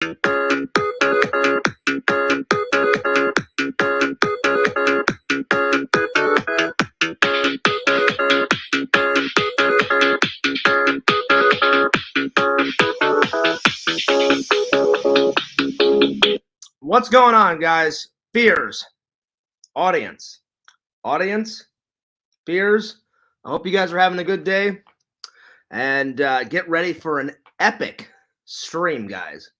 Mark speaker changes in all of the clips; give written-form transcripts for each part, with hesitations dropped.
Speaker 1: What's going on, guys? Fears, audience, fears. I hope you guys are having a good day, and get ready for an epic stream, guys.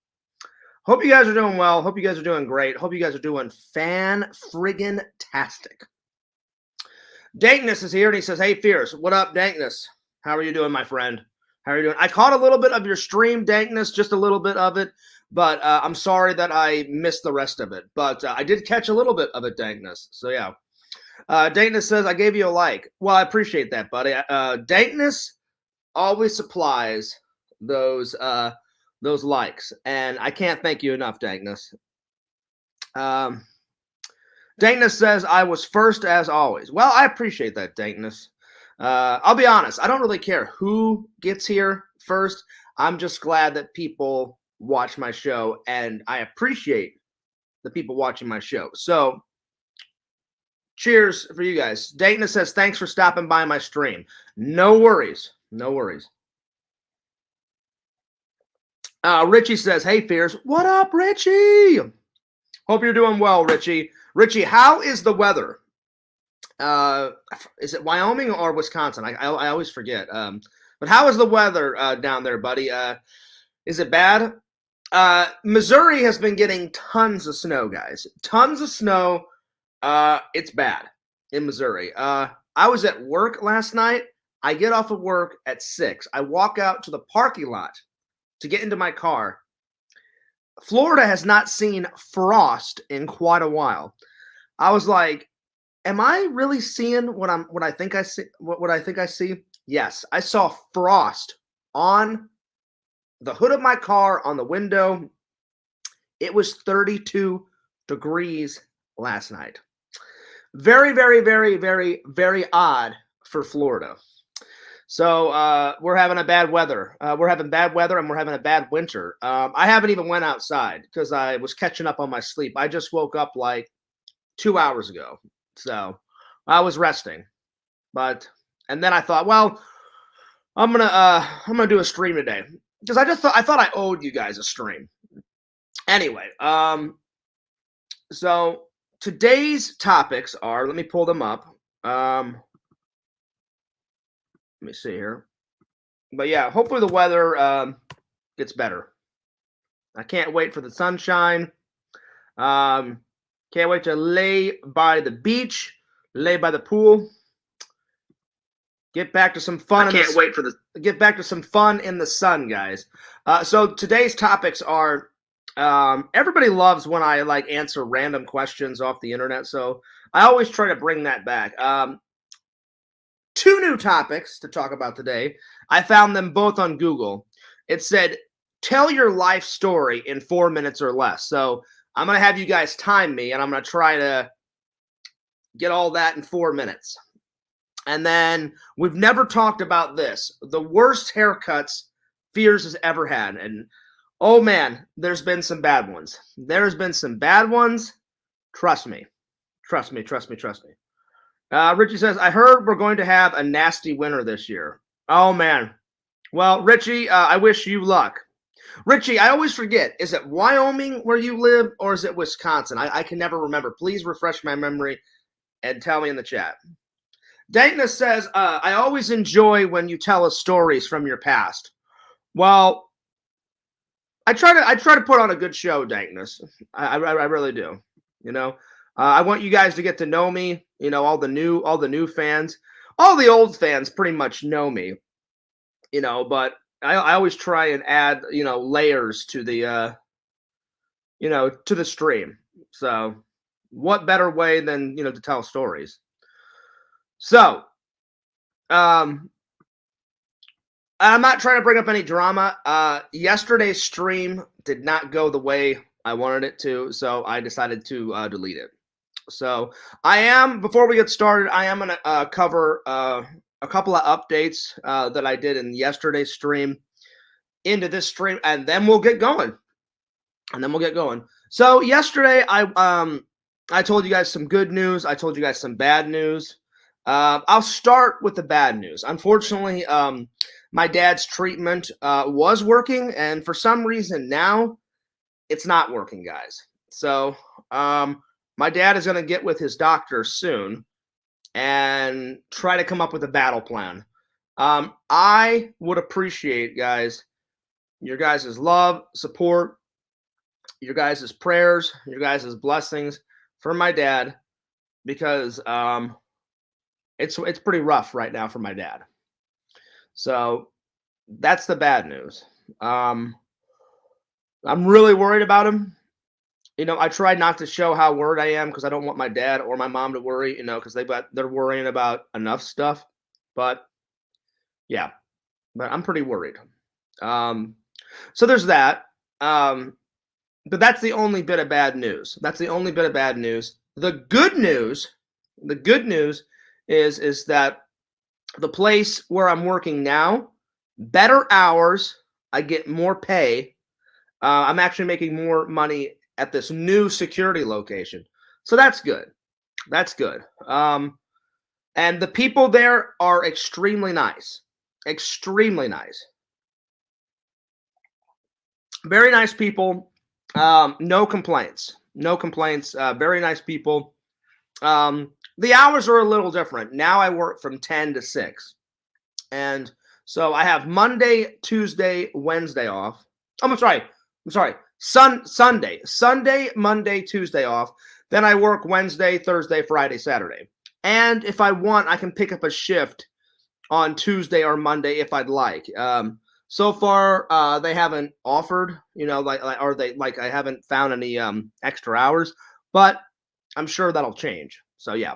Speaker 1: Hope you guys are doing well. Hope you guys are doing great. Hope you guys are doing fan-friggin-tastic. Dankness is here, and he says, "Hey, Fears, what up, Dankness? How are you doing, my friend? How are you doing?" I caught a little bit of your stream, Dankness, just a little bit of it. But I'm sorry that I missed the rest of it. But I did catch a little bit of it, Dankness. So, yeah. Dankness says, I gave you a like. Well, I appreciate that, buddy. Dankness always supplies those likes. And I can't thank you enough, Dankness. Dankness says, I was first as always. Well, I appreciate that, Dankness. I'll be honest. I don't really care who gets here first. I'm just glad that people watch my show, and I appreciate the people watching my show. So, cheers for you guys. Dankness says, thanks for stopping by my stream. No worries. No worries. Richie says, hey, Fears. What up, Richie? Hope you're doing well, Richie. Richie, how is the weather? Is it Wyoming or Wisconsin? I always forget. But how is the weather down there, buddy? Is it bad? Missouri has been getting tons of snow, guys. Tons of snow. It's bad in Missouri. I was at work last night. I get off of work at 6. I walk out to the parking lot to get into my car. Florida has not seen frost in quite a while. I was like, am I really seeing what I think I see? What I think I see? Yes, I saw frost on the hood of my car, on the window. It was 32 degrees last night. Very, very, very, very, very odd for Florida. So we're having a bad weather. We're having bad weather, and we're having a bad winter. I haven't even went outside because I was catching up on my sleep. I just woke up like 2 hours ago. So I was resting. And then I thought, well, I'm gonna do a stream today. Because I thought I owed you guys a stream. Anyway, so today's topics are, let me pull them up. Let me see here. But yeah, hopefully the weather gets better. I can't wait for the sunshine. Can't wait to lay by the beach, lay by the pool. Get back to some fun. Get back to some fun in the sun, guys. So today's topics are. Everybody loves when I answer random questions off the internet, so I always try to bring that back. 2 new topics to talk about today. I found them both on Google. It said, "Tell your life story in 4 minutes or less." So I'm gonna have you guys time me, and I'm gonna try to get all that in 4 minutes. And then we've never talked about this. The worst haircuts Fears has ever had. And oh man, there's been some bad ones. There's been some bad ones. Trust me. Trust me, trust me, trust me. Richie says, I heard we're going to have a nasty winter this year. Oh man. Well, Richie, I wish you luck. Richie, I always forget. Is it Wyoming where you live or is it Wisconsin? I can never remember. Please refresh my memory and tell me in the chat. Dankness says, I always enjoy when you tell us stories from your past. Well, I try to put on a good show, Dankness. I really do. You know, I want you guys to get to know me. You know, all the new fans, all the old fans pretty much know me. You know, but I always try and add layers to the to the stream. So, what better way than to tell stories? So, I'm not trying to bring up any drama. Yesterday's stream did not go the way I wanted it to, so I decided to delete it. So, before we get started, I am going to cover a couple of updates that I did in yesterday's stream into this stream, and then we'll get going. and then we'll get going. So yesterday, I told you guys some good news. I told you guys some bad news. I'll start with the bad news. Unfortunately, my dad's treatment was working, and for some reason now it's not working, guys. So my dad is going to get with his doctor soon and try to come up with a battle plan. I would appreciate, guys, your guys' love, support, your guys' prayers, your guys' blessings for my dad, because it's pretty rough right now for my dad. So that's the bad news. I'm really worried about him. I tried not to show how worried I am because I don't want my dad or my mom to worry, because they're worrying about enough stuff. But yeah, but I'm pretty worried. So there's that. But that's the only bit of bad news. That's the only bit of bad news. The good news is that the place where I'm working now, better hours, I get more pay. I'm actually making more money at this new security location. So that's good. That's good. And the people there are extremely nice. Extremely nice. Very nice people. No complaints. No complaints. Very nice people. The hours are a little different. Now I work from 10 to 6. And so I have Monday, Tuesday, Wednesday off. I'm sorry. Sunday, Monday, Tuesday off. Then I work Wednesday, Thursday, Friday, Saturday. And if I want, I can pick up a shift on Tuesday or Monday if I'd like. So far, they haven't offered, I haven't found any extra hours, but I'm sure that'll change. So yeah.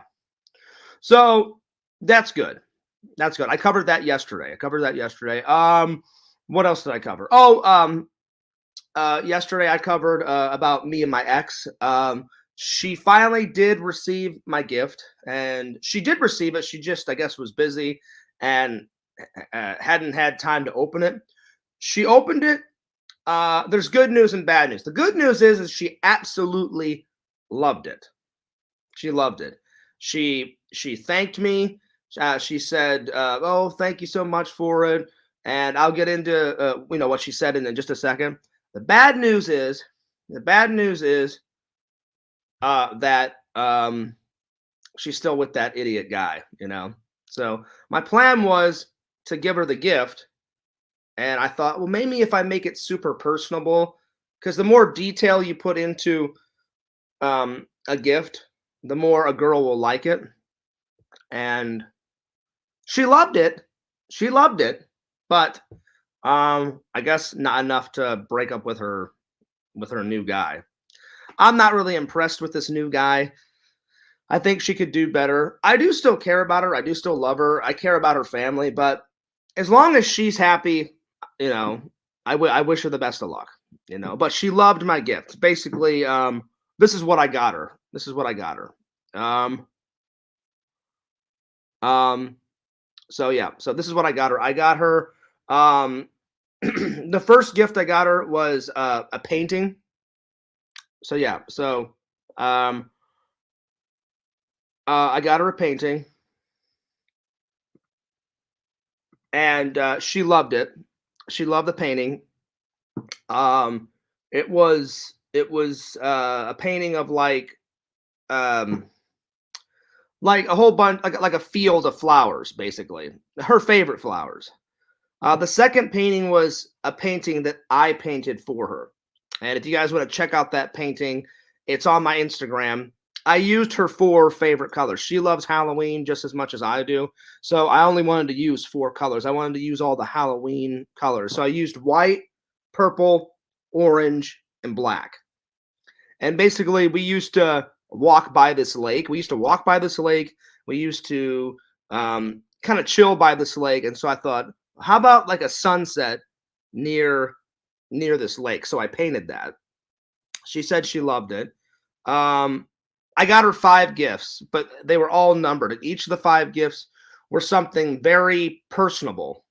Speaker 1: So that's good. That's good. I covered that yesterday. What else did I cover? Yesterday I covered about me and my ex. She finally did receive my gift, and she did receive it. She just, I guess, was busy and hadn't had time to open it. She opened it. There's good news and bad news. The good news is she absolutely loved it. She loved it. She thanked me. She said, "Oh, thank you so much for it." And I'll get into what she said in just a second. The bad news is that she's still with that idiot guy. So my plan was to give her the gift, and I thought, well, maybe if I make it super personable, because the more detail you put into a gift, the more a girl will like it. And she loved it. But I guess not enough to break up with her new guy. I'm not really impressed with this new guy. I think she could do better. I do still care about her. I do still love her. I care about her family, but as long as she's happy, I wish her the best of luck, but she loved my gift. Basically, this is what I got her. So yeah, so this is what I got her. I got her, the first gift I got her was a painting. So yeah, I got her a painting, and she loved it. She loved the painting. It was a painting of like a whole bunch, like a field of flowers, basically her favorite flowers. The second painting was a painting that I painted for her, and if you guys want to check out that painting, it's on my Instagram. I used her 4 favorite colors. She loves Halloween just as much as I do, so I only wanted to use 4 colors. I wanted to use all the Halloween colors, so I used white, purple, orange, and black. And basically, we used to walk by this lake. We used to kind of chill by this lake, and so I thought, how about like a sunset near this lake? So I painted that. She said she loved it. I got her 5 gifts, but they were all numbered. And each of the 5 gifts were something very personable.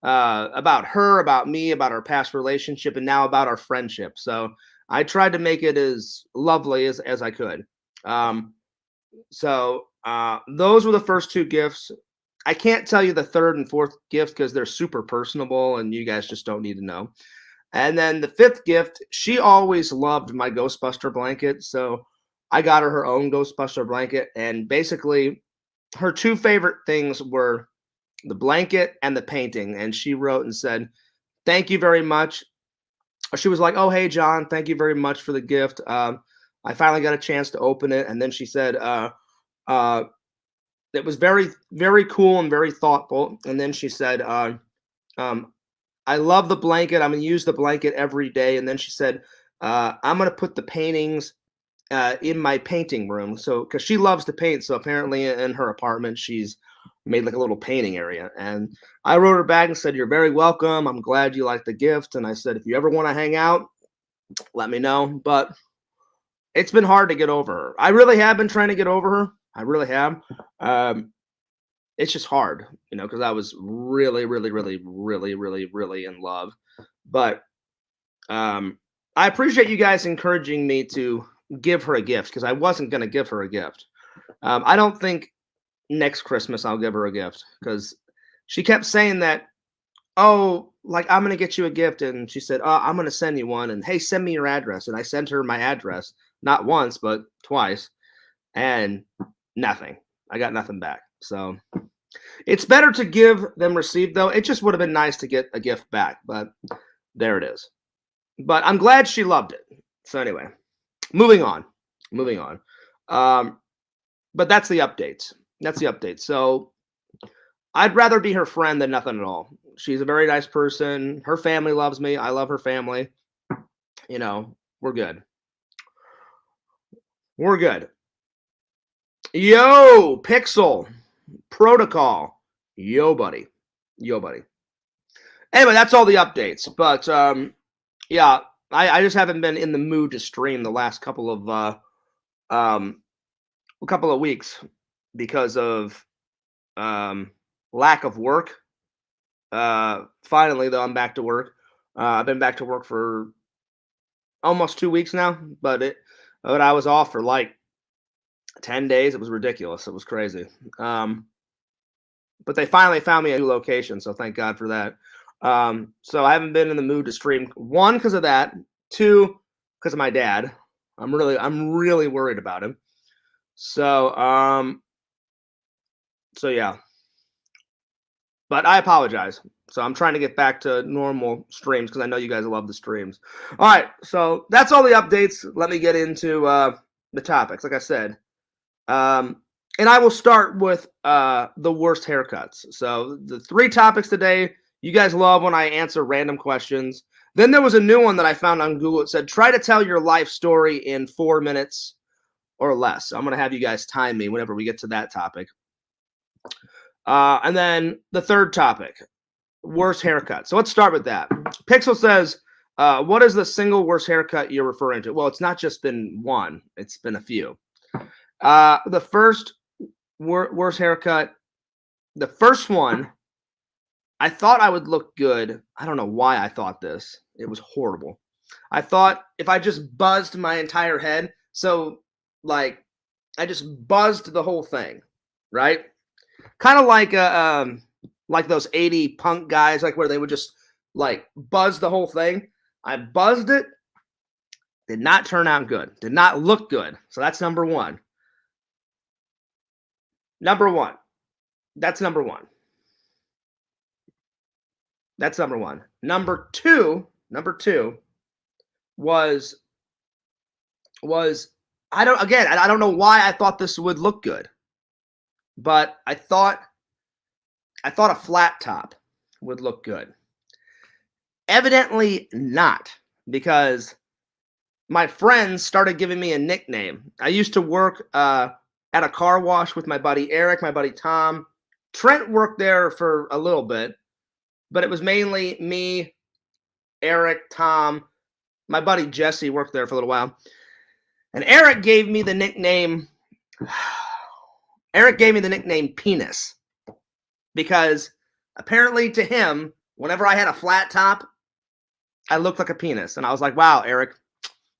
Speaker 1: about her, about me, about our past relationship, and now about our friendship. So I tried to make it as lovely as I could. Um, those were the first two gifts. I can't tell you the third and fourth gift because they're super personable and you guys just don't need to know. And then the fifth gift, she always loved my Ghostbuster blanket. So I got her own Ghostbuster blanket. And basically, her two favorite things were the blanket and the painting. And she wrote and said, "Thank you very much." She was like, "Oh, hey, John, thank you very much for the gift. I finally got a chance to open it." And then she said, uh, it was very, very cool and very thoughtful. And then she said, um, "I love the blanket. I'm going to use the blanket every day." And then she said, "I'm going to put the paintings in my painting room." So, because she loves to paint. So, apparently, in her apartment, she's made like a little painting area. And I wrote her back and said, "You're very welcome. I'm glad you like the gift." And I said, "If you ever want to hang out, let me know." But it's been hard to get over her. I really have been trying to get over her. I really have. Um, it's just hard, because I was really, really, really, really, really, really in love. But I appreciate you guys encouraging me to give her a gift because I wasn't going to give her a gift. I don't think next Christmas I'll give her a gift because she kept saying that, "Oh, like I'm going to get you a gift." And she said, "Oh, I'm going to send you one. And hey, send me your address." And I sent her my address, not once, but twice. And nothing. I got nothing back. So it's better to give than receive, though. It just would have been nice to get a gift back, but there it is. But I'm glad she loved it. So anyway, moving on. Moving on. But that's the updates. That's the update. So I'd rather be her friend than nothing at all. She's a very nice person. Her family loves me. I love her family. We're good. We're good. Yo, Pixel Protocol. Yo, buddy. Yo, buddy. Anyway, that's all the updates. But yeah, I just haven't been in the mood to stream the last couple of weeks because of lack of work. Finally, though, I'm back to work. I've been back to work for almost 2 weeks now, but I was off for like 10 days. It was ridiculous. It was crazy. But they finally found me a new location, so thank God for that. So I haven't been in the mood to stream. One, because of that. Two, because of my dad. I'm really worried about him. So yeah. But I apologize. So I'm trying to get back to normal streams because I know you guys love the streams. All right, so that's all the updates. Let me get into the topics. Like I said, and I will start with the worst haircuts. So the 3 topics today. You guys love when I answer random questions. Then there was a new one that I found on Google. It said, "Try to tell your life story in 4 minutes or less." So I'm going to have you guys time me whenever we get to that topic. And then the third topic, worst haircut. So let's start with that. Pixel says, "What is the single worst haircut you're referring to?" Well, it's not just been one. It's been a few. The first worst haircut, the first one, I thought I would look good. I don't know why I thought this. It was horrible. I thought if I just buzzed my entire head, so like I just buzzed the whole thing, right? Kind of like those 80 punk guys, like where they would just like buzz the whole thing. I buzzed it. Did not turn out good. Did not look good. So that's number one. Number one. That's number one. That's number one. Number two was I don't know why I thought this would look good. But I thought a flat top would look good. Evidently not, because my friends started giving me a nickname. I used to work at a car wash with my buddy Eric, my buddy Tom. Trent worked there for a little bit, but it was mainly me, Eric, Tom. My buddy Jesse worked there for a little while. And Eric gave me the nickname Penis, because apparently to him, Whenever I had a flat top, I looked like a penis. And I was like, wow, Eric,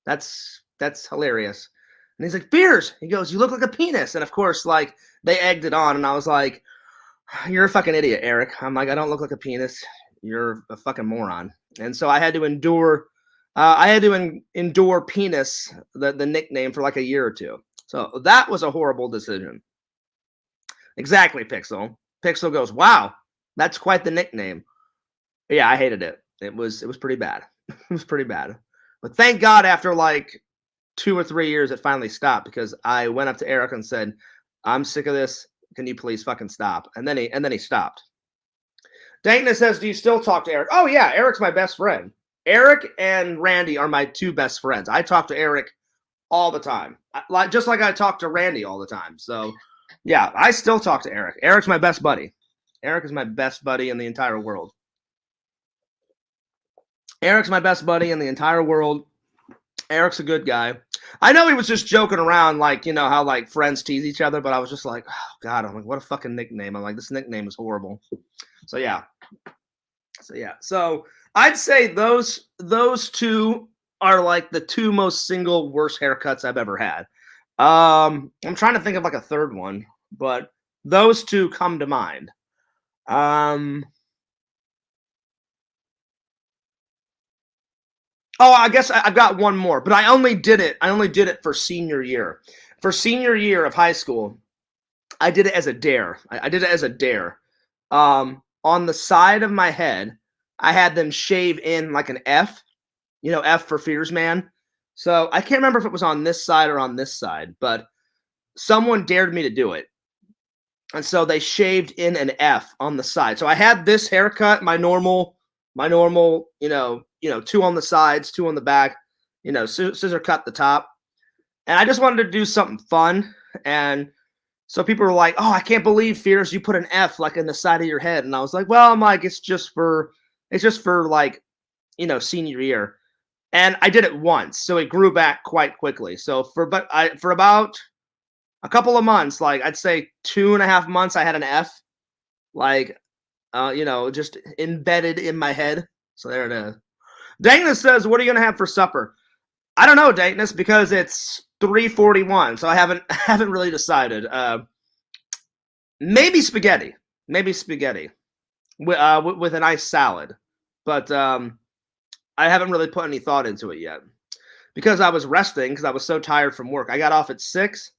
Speaker 1: that's hilarious. And he's like, Beers. He goes, you look like a penis. And of course, like, they egged it on. And I was like, you're a fucking idiot, Eric. I'm like, I don't look like a penis. You're a fucking moron. And so I had to endure endure penis, the nickname, for like a year or two. So that was a horrible decision. Exactly, Pixel. Pixel goes, wow, that's quite the nickname. Yeah, I hated it. It was pretty bad. It was pretty bad. But thank God, after like 2 or 3 years, it finally stopped, because I went up to Eric and said, I'm sick of this. Can you please fucking stop? And then he stopped. Dankness says, do you still talk to Eric? Oh yeah, Eric's my best friend. Eric and Randy are my 2 best friends. I talk to Eric all the time, just like I talk to Randy all the time. So yeah, I still talk to Eric. Eric's my best buddy. Eric is my best buddy in the entire world. Eric's my best buddy in the entire world. Eric's a good guy. I know he was just joking around, like, you know, how like friends tease each other, but I was just like, oh God, I'm like, what a fucking nickname. I'm like, this nickname is horrible. So yeah. So I'd say those 2 are like the 2 most single worst haircuts I've ever had. I'm trying to think of like a third one, but those 2 come to mind. Oh, I guess I've got one more, but I only did it for senior year. For senior year of high school, I did it as a dare. I did it as a dare. On the side of my head, I had them shave in like an F, you know, F for Fears Man. So I can't remember if it was on this side or on this side, but someone dared me to do it. And so they shaved in an F on the side. So I had this haircut, my normal, you know, 2 on the sides, 2 on the back, you know, scissor cut the top. And I just wanted to do something fun. And so people were like, oh, I can't believe, Fierce, you put an F like in the side of your head. And I was like, well, I'm like, it's just for like, you know, senior year. And I did it once, so it grew back quite quickly. So for about a couple of months, like I'd say 2.5 months, I had an F, like, you know, just embedded in my head. So there it is. Dankness says, what are you gonna have for supper? I don't know, Dankness, because it's 3:41, so I haven't really decided. Maybe spaghetti. With a nice salad, but I haven't really put any thought into it yet, because I was resting, because I was so tired from work. I got off at 6,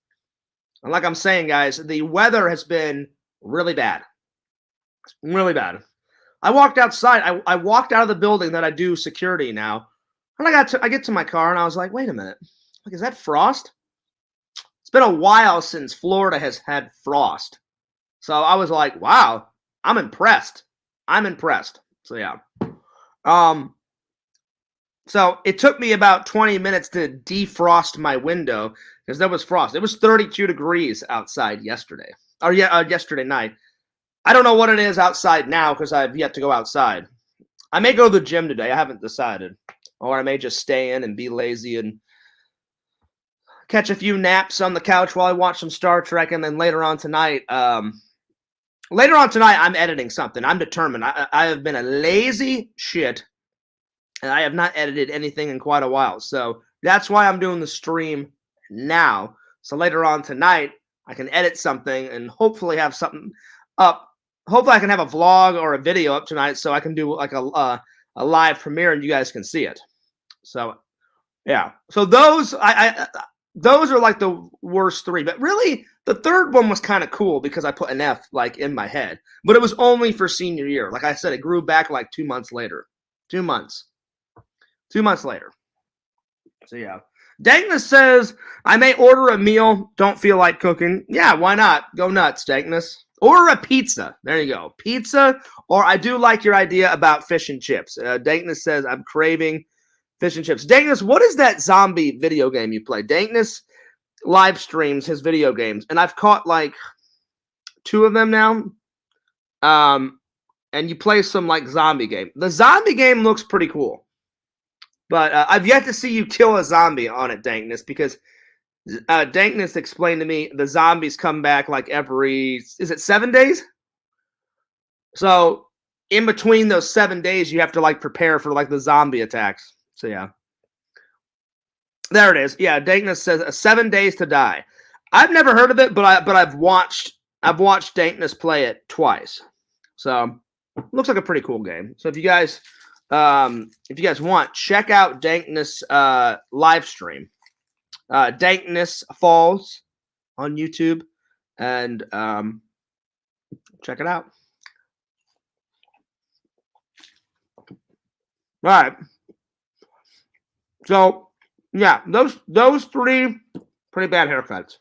Speaker 1: and like I'm saying, guys, the weather has been really bad. Really bad. I walked outside. I walked out of the building that I do security now, and I get to my car, and I was like, wait a minute. Like, is that frost? It's been a while since Florida has had frost. So I was like, wow, I'm impressed. So yeah. So it took me about 20 minutes to defrost my window, because there was frost. It was 32 degrees outside yesterday. Or yesterday night. I don't know what it is outside now, because I've yet to go outside. I may go to the gym today. I haven't decided. Or I may just stay in and be lazy and catch a few naps on the couch while I watch some Star Trek. And then later on tonight, I'm editing something. I'm determined. I have been a lazy shit, and I have not edited anything in quite a while. So that's why I'm doing the stream now. So later on tonight, I can edit something and hopefully have something up. Hopefully I can have a vlog or a video up tonight, so I can do like a live premiere and you guys can see it. So yeah. So those are like the worst 3. But really, the third one was kind of cool, because I put an F like in my head. But it was only for senior year. Like I said, it grew back like 2 months later. 2 months. 2 months later. So yeah. Dankness says, I may order a meal, don't feel like cooking. Yeah, why not? Go nuts, Dankness. Order a pizza. There you go. Pizza, or I do like your idea about fish and chips. Dankness says, I'm craving fish and chips. Dankness, what is that zombie video game you play? Dankness live streams his video games, and I've caught like 2 of them now. And you play some like zombie game. The zombie game looks pretty cool, but I've yet to see you kill a zombie on it, Dankness, because Dankness explained to me the zombies come back like every, is it 7 days? So in between those 7 days, you have to like prepare for like the zombie attacks. So yeah. There it is. Yeah, Dankness says 7 days to die. I've never heard of it, but I've watched Dankness play it twice. So looks like a pretty cool game. So if you guys want, check out Dankness live stream. Dankness Falls on YouTube, and check it out. All right. So yeah, those three pretty bad haircuts.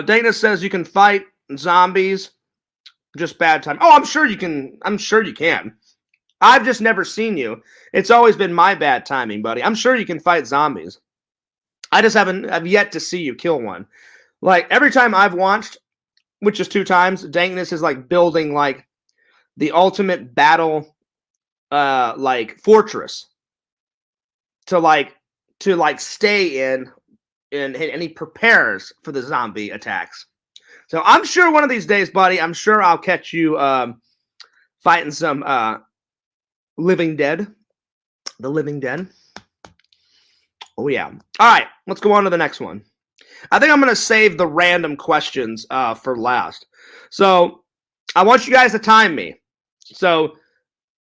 Speaker 1: Dana says you can fight zombies, just bad time. Oh, I'm sure you can. I'm sure you can. I've just never seen you. It's always been my bad timing, buddy. I'm sure you can fight zombies. I've yet to see you kill one. Like every time I've watched, which is 2 times, Dankness is like building like the ultimate battle like fortress to stay in, and he prepares for the zombie attacks. So I'm sure one of these days, buddy, I'm sure I'll catch you fighting some living dead. The living dead. Oh yeah. All right, let's go on to the next one. I think I'm going to save the random questions for last. So I want you guys to time me. So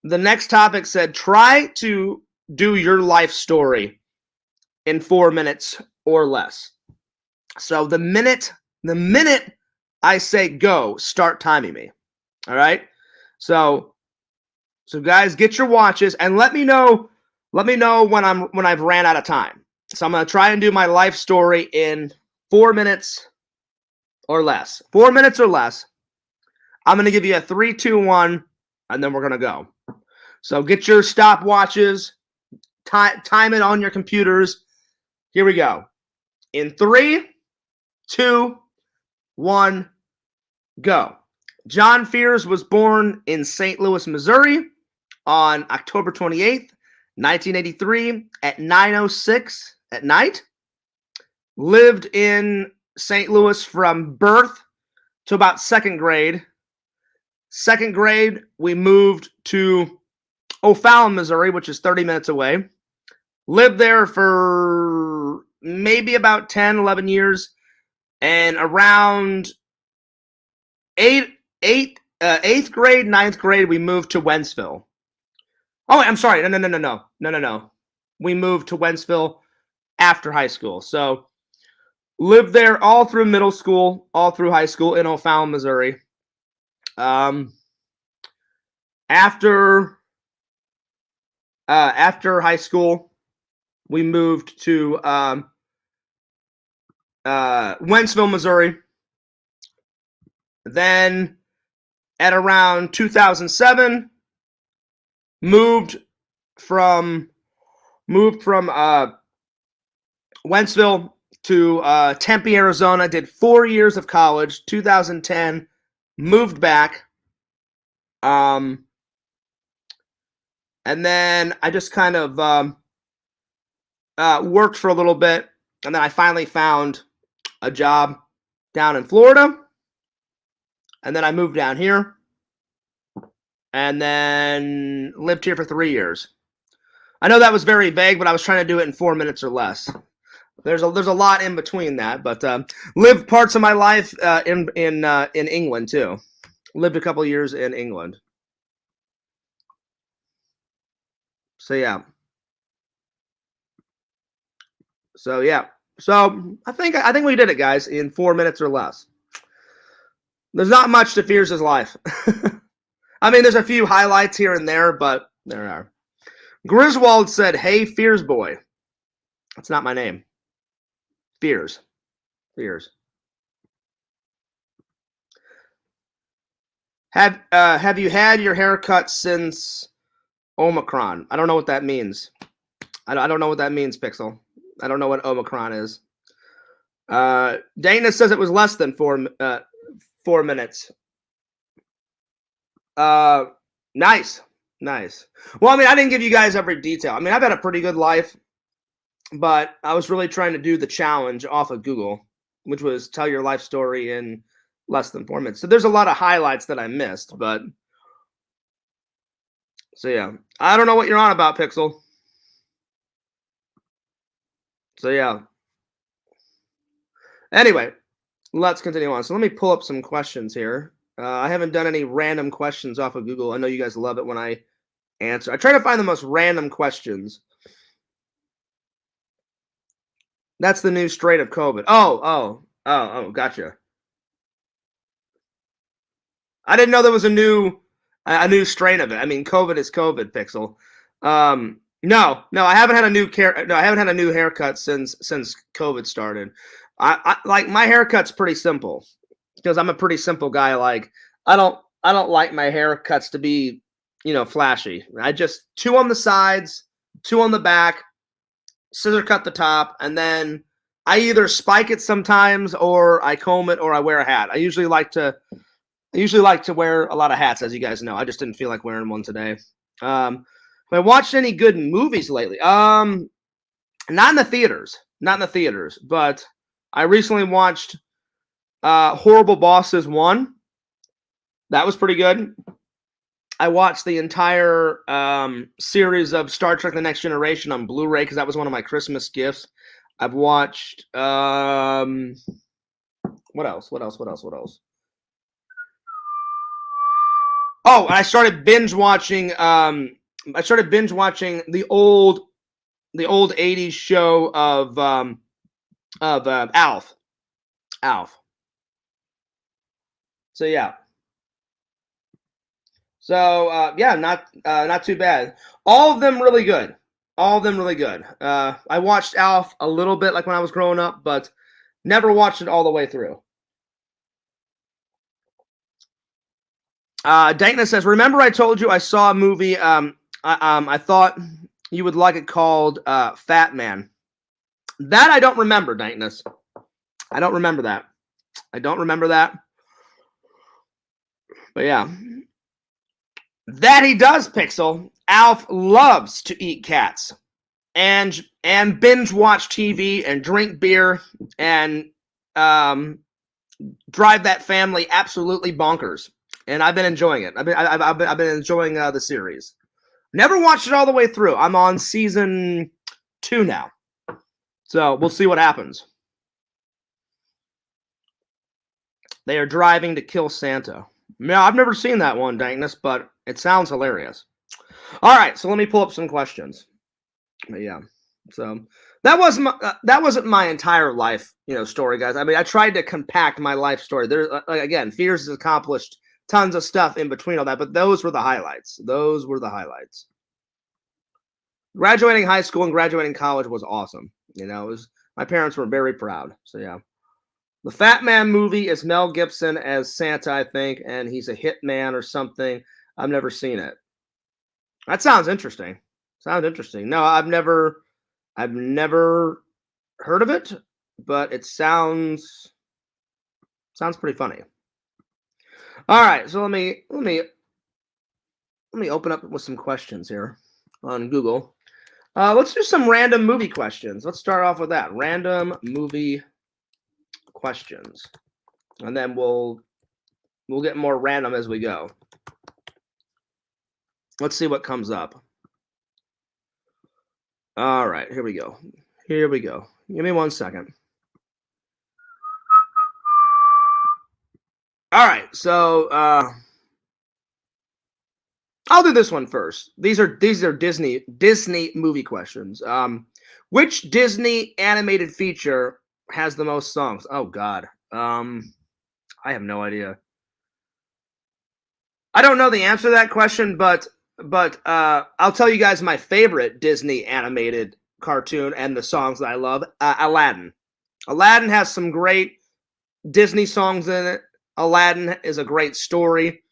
Speaker 1: the next topic said, try to do your life story in 4 minutes or less. So the minute I say go, start timing me. All right. So guys, get your watches and let me know when I've ran out of time. So I'm going to try and do my life story in 4 minutes or less. 4 minutes or less. I'm going to give you a 3, 2, 1, and then we're going to go. So get your stopwatches, time it on your computers. Here we go. In 3, 2, 1, go. John Fears was born in St. Louis, Missouri on October 28th, 1983 at 9:06 at night. Lived in St. Louis from birth to about 2nd grade. 2nd grade, we moved to O'Fallon, Missouri, which is 30 minutes away. Lived there for maybe about 10, 11 years. And around 8th grade, 9th grade, we moved to Wentzville. Oh, I'm sorry. No. We moved to Wentzville after high school. So lived there all through middle school, all through high school in O'Fallon, Missouri. After high school, we moved to Wentzville, Missouri. Then at around 2007, moved from Wentzville to Tempe, Arizona. Did 4 years of college. 2010, moved back. And then I just kind of worked for a little bit, and then I finally found a job down in Florida, and then I moved down here, and then lived here for 3 years. I know that was very vague, but I was trying to do it in 4 minutes or less. There's a lot in between that, but lived parts of my life in England too. Lived a couple years in England. So yeah. So I think we did it, guys, in 4 minutes or less. There's not much to Fears' life. I mean, there's a few highlights here and there, but there are. Griswold said, "Hey, Fears boy." That's not my name. Fears. Have you had your haircut since Omicron? I don't know what that means. I don't know what that means, Pixel. I don't know what Omicron is. Dana says it was less than 4 minutes. Nice. Well, I mean, I didn't give you guys every detail. I mean, I've had a pretty good life, but I was really trying to do the challenge off of Google, which was tell your life story in less than 4 minutes. So there's a lot of highlights that I missed, but so yeah. I don't know what you're on about, Pixel. So yeah. Anyway, let's continue on. So let me pull up some questions here. I haven't done any random questions off of Google. I know you guys love it when I answer. I try to find the most random questions. That's the new strain of COVID. Oh, gotcha. I didn't know there was a new strain of it. I mean, COVID is COVID, Pixel. No, I haven't had a new haircut since COVID started. I like my haircut's pretty simple because I'm a pretty simple guy. Like I don't like my haircuts to be, flashy. I just 2 on the sides, 2 on the back, scissor cut the top, and then I either spike it sometimes or I comb it or I wear a hat. I usually like to wear a lot of hats, as you guys know. I just didn't feel like wearing one today. Have I watched any good movies lately? Not in the theaters. But I recently watched Horrible Bosses 1. That was pretty good. I watched the entire series of Star Trek: The Next Generation on Blu-ray because that was one of my Christmas gifts. I've watched what else? Oh, I started binge watching. The old '80s show of Alf. So yeah. So yeah, not too bad. All of them really good. I watched Alf a little bit, like when I was growing up, but never watched it all the way through. Dana says, "Remember I told you I saw a movie. I thought you would like it called Fat Man. That I don't remember, Dankness. I don't remember that. But yeah, that he does, Pixel. Alf loves to eat cats and binge watch TV and drink beer and drive that family absolutely bonkers. And I've been enjoying it. I've been enjoying the series. Never watched it all the way through. I'm on season 2 now, so we'll see what happens. They are driving to kill Santa. Yeah, I've never seen that one, Dankness, but it sounds hilarious. All right, so let me pull up some questions. But yeah, so that wasn't my entire life, story, guys. I mean, I tried to compact my life story. There, again, Fears has accomplished tons of stuff in between all that, but those were the highlights. Graduating high school and graduating college was awesome. My parents were very proud. So yeah. The Fat Man movie is Mel Gibson as Santa, I think, and he's a hitman or something. I've never seen it. That sounds interesting. No, I've never heard of it, but it sounds pretty funny. All right, so let me open up with some questions here on Google. Let's do some random movie questions. Let's start off with that. Random movie questions. And then we'll get more random as we go. Let's see what comes up. All right, here we go. Give me 1 second. All right, so I'll do this one first. These are Disney movie questions. Which Disney animated feature has the most songs? Oh God, I have no idea. I don't know the answer to that question, but I'll tell you guys my favorite Disney animated cartoon and the songs that I love. Aladdin. Aladdin has some great Disney songs in it. Aladdin is a great story.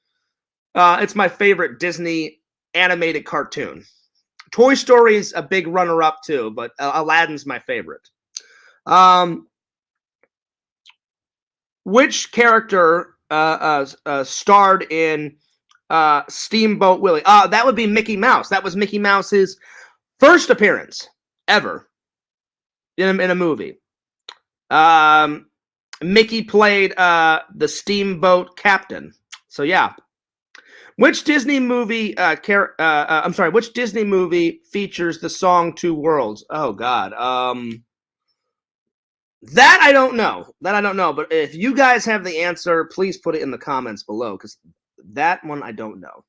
Speaker 1: It's my favorite Disney animated cartoon. Toy Story is a big runner-up too, but Aladdin's my favorite. Which character starred in Steamboat Willie? That would be Mickey Mouse. That was Mickey Mouse's first appearance ever in a movie. Mickey played the steamboat captain. So yeah. Which Disney movie? I'm sorry. Which Disney movie features the song Two Worlds? Oh God. That I don't know. But if you guys have the answer, please put it in the comments below, because that one I don't know.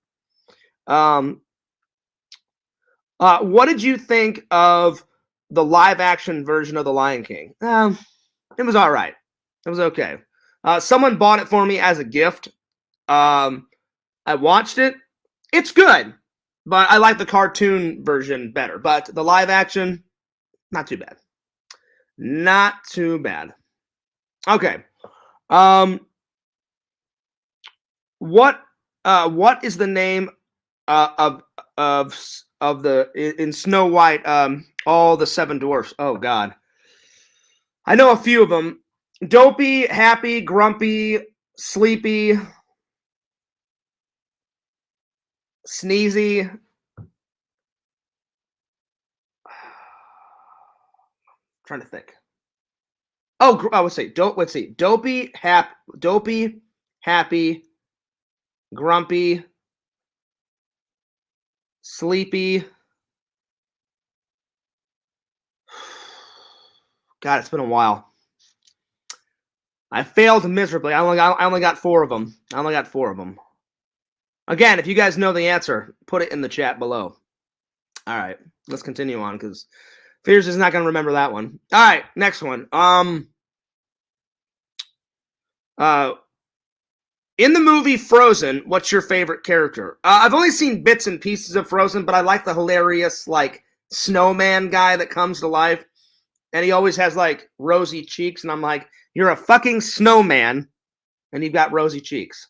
Speaker 1: What did you think of the live action version of The Lion King? It was all right. It was okay. Someone bought it for me as a gift. I watched it. It's good, but I like the cartoon version better. But the live action, not too bad. Not too bad. Okay. What is the name of the in Snow White? All the seven dwarfs. Oh God, I know a few of them. Dopey, happy, grumpy, sleepy, sneezy. Trying to think. Oh, let's see. Let's see. Dopey, happy, grumpy, sleepy. God, it's been a while. I failed miserably. I only got 4 of them. Again, if you guys know the answer, put it in the chat below. All right, let's continue on, because Fears is not going to remember that one. All right, next one. In the movie Frozen, what's your favorite character? I've only seen bits and pieces of Frozen, but I like the hilarious, like, snowman guy that comes to life. And he always has, like, rosy cheeks. And I'm like, you're a fucking snowman, and you've got rosy cheeks.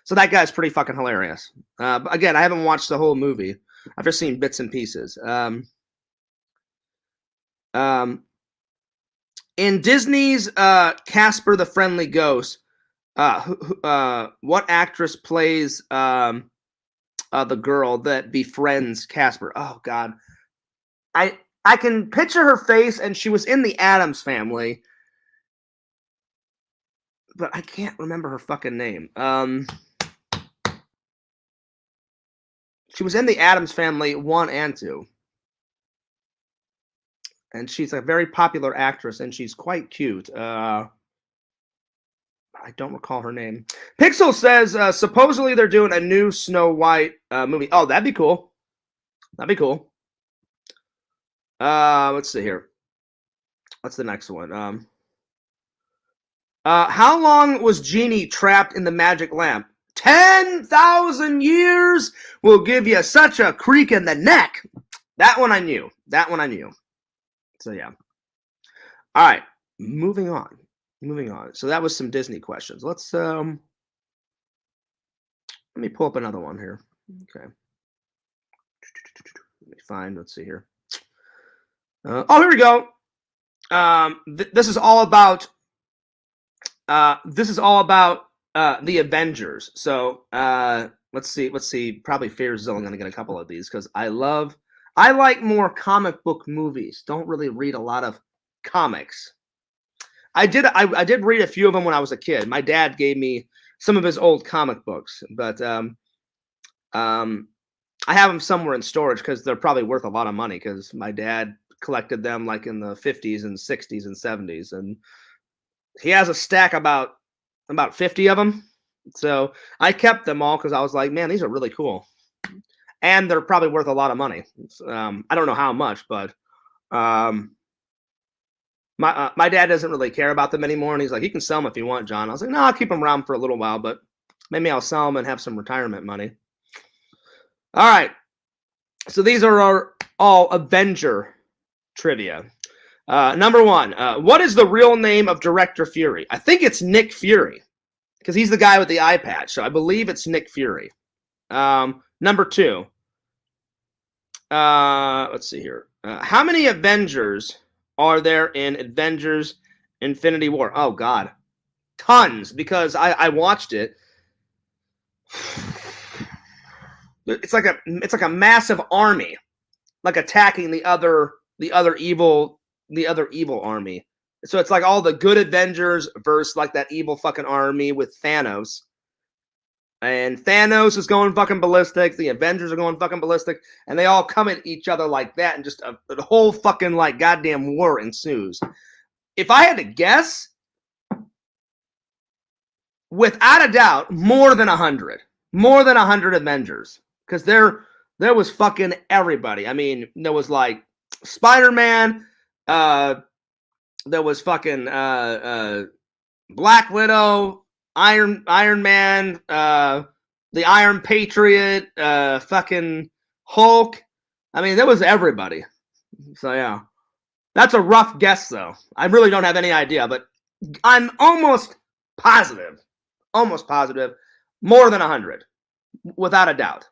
Speaker 1: So that guy's pretty fucking hilarious. But again, I haven't watched the whole movie. I've just seen bits and pieces. In Disney's Casper the Friendly Ghost, what actress plays the girl that befriends Casper? Oh God, I can picture her face, and she was in the Addams Family, but I can't remember her fucking name. She was in the Addams Family 1 and 2. And she's a very popular actress, and she's quite cute. I don't recall her name. Pixel says, supposedly they're doing a new Snow White movie. Oh, that'd be cool. Let's see here. What's the next one? How long was Genie trapped in the magic lamp? 10,000 years will give you such a creak in the neck. That one I knew. So yeah. All right, moving on. So that was some Disney questions. Let's let me pull up another one here. Okay. Let me find. Let's see here. Oh, here we go. This is all about. The Avengers. So let's see. Probably Fear Zone going to get a couple of these, because I like more comic book movies. Don't really read a lot of comics. I did read a few of them when I was a kid. My dad gave me some of his old comic books, but I have them somewhere in storage, because they're probably worth a lot of money, because my dad collected them like in the 50s and 60s and 70s, and he has a stack about 50 of them. So I kept them all, because I was like, man, these are really cool. And they're probably worth a lot of money. I don't know how much, but my dad doesn't really care about them anymore. And he's like, you can sell them if you want, John. I was like, no, I'll keep them around for a little while, but maybe I'll sell them and have some retirement money. All right. So these are all Avenger trivia. Number 1, what is the real name of Director Fury? I think it's Nick Fury, because he's the guy with the eye patch. So I believe it's Nick Fury. Number 2, let's see here. How many Avengers are there in Avengers Infinity War? Oh God, tons, because I watched it. It's like a massive army, like attacking the other evil army. So it's like all the good Avengers versus like that evil fucking army with Thanos. And Thanos is going fucking ballistic. The Avengers are going fucking ballistic. And they all come at each other like that. And just a whole fucking like goddamn war ensues. If I had to guess, without a doubt, more than 100. More than 100 Avengers. Because there was fucking everybody. I mean, there was like Spider-Man. There was fucking Black Widow. Iron Man, the Iron Patriot, fucking Hulk. I mean, there was everybody. So yeah, that's a rough guess though. I really don't have any idea, but I'm almost positive, more than 100, without a doubt.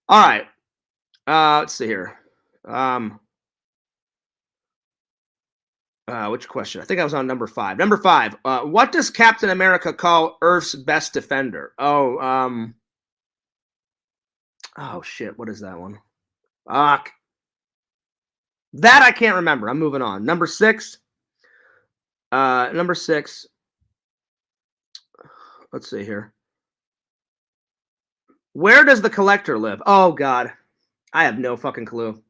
Speaker 1: All right, let's see here. Which question? I think I was on number 5. Number 5. What does Captain America call Earth's best defender? Oh shit. What is that one? Fuck. That I can't remember. I'm moving on. Number 6. Number 6. Let's see here. Where does the Collector live? Oh God. I have no fucking clue.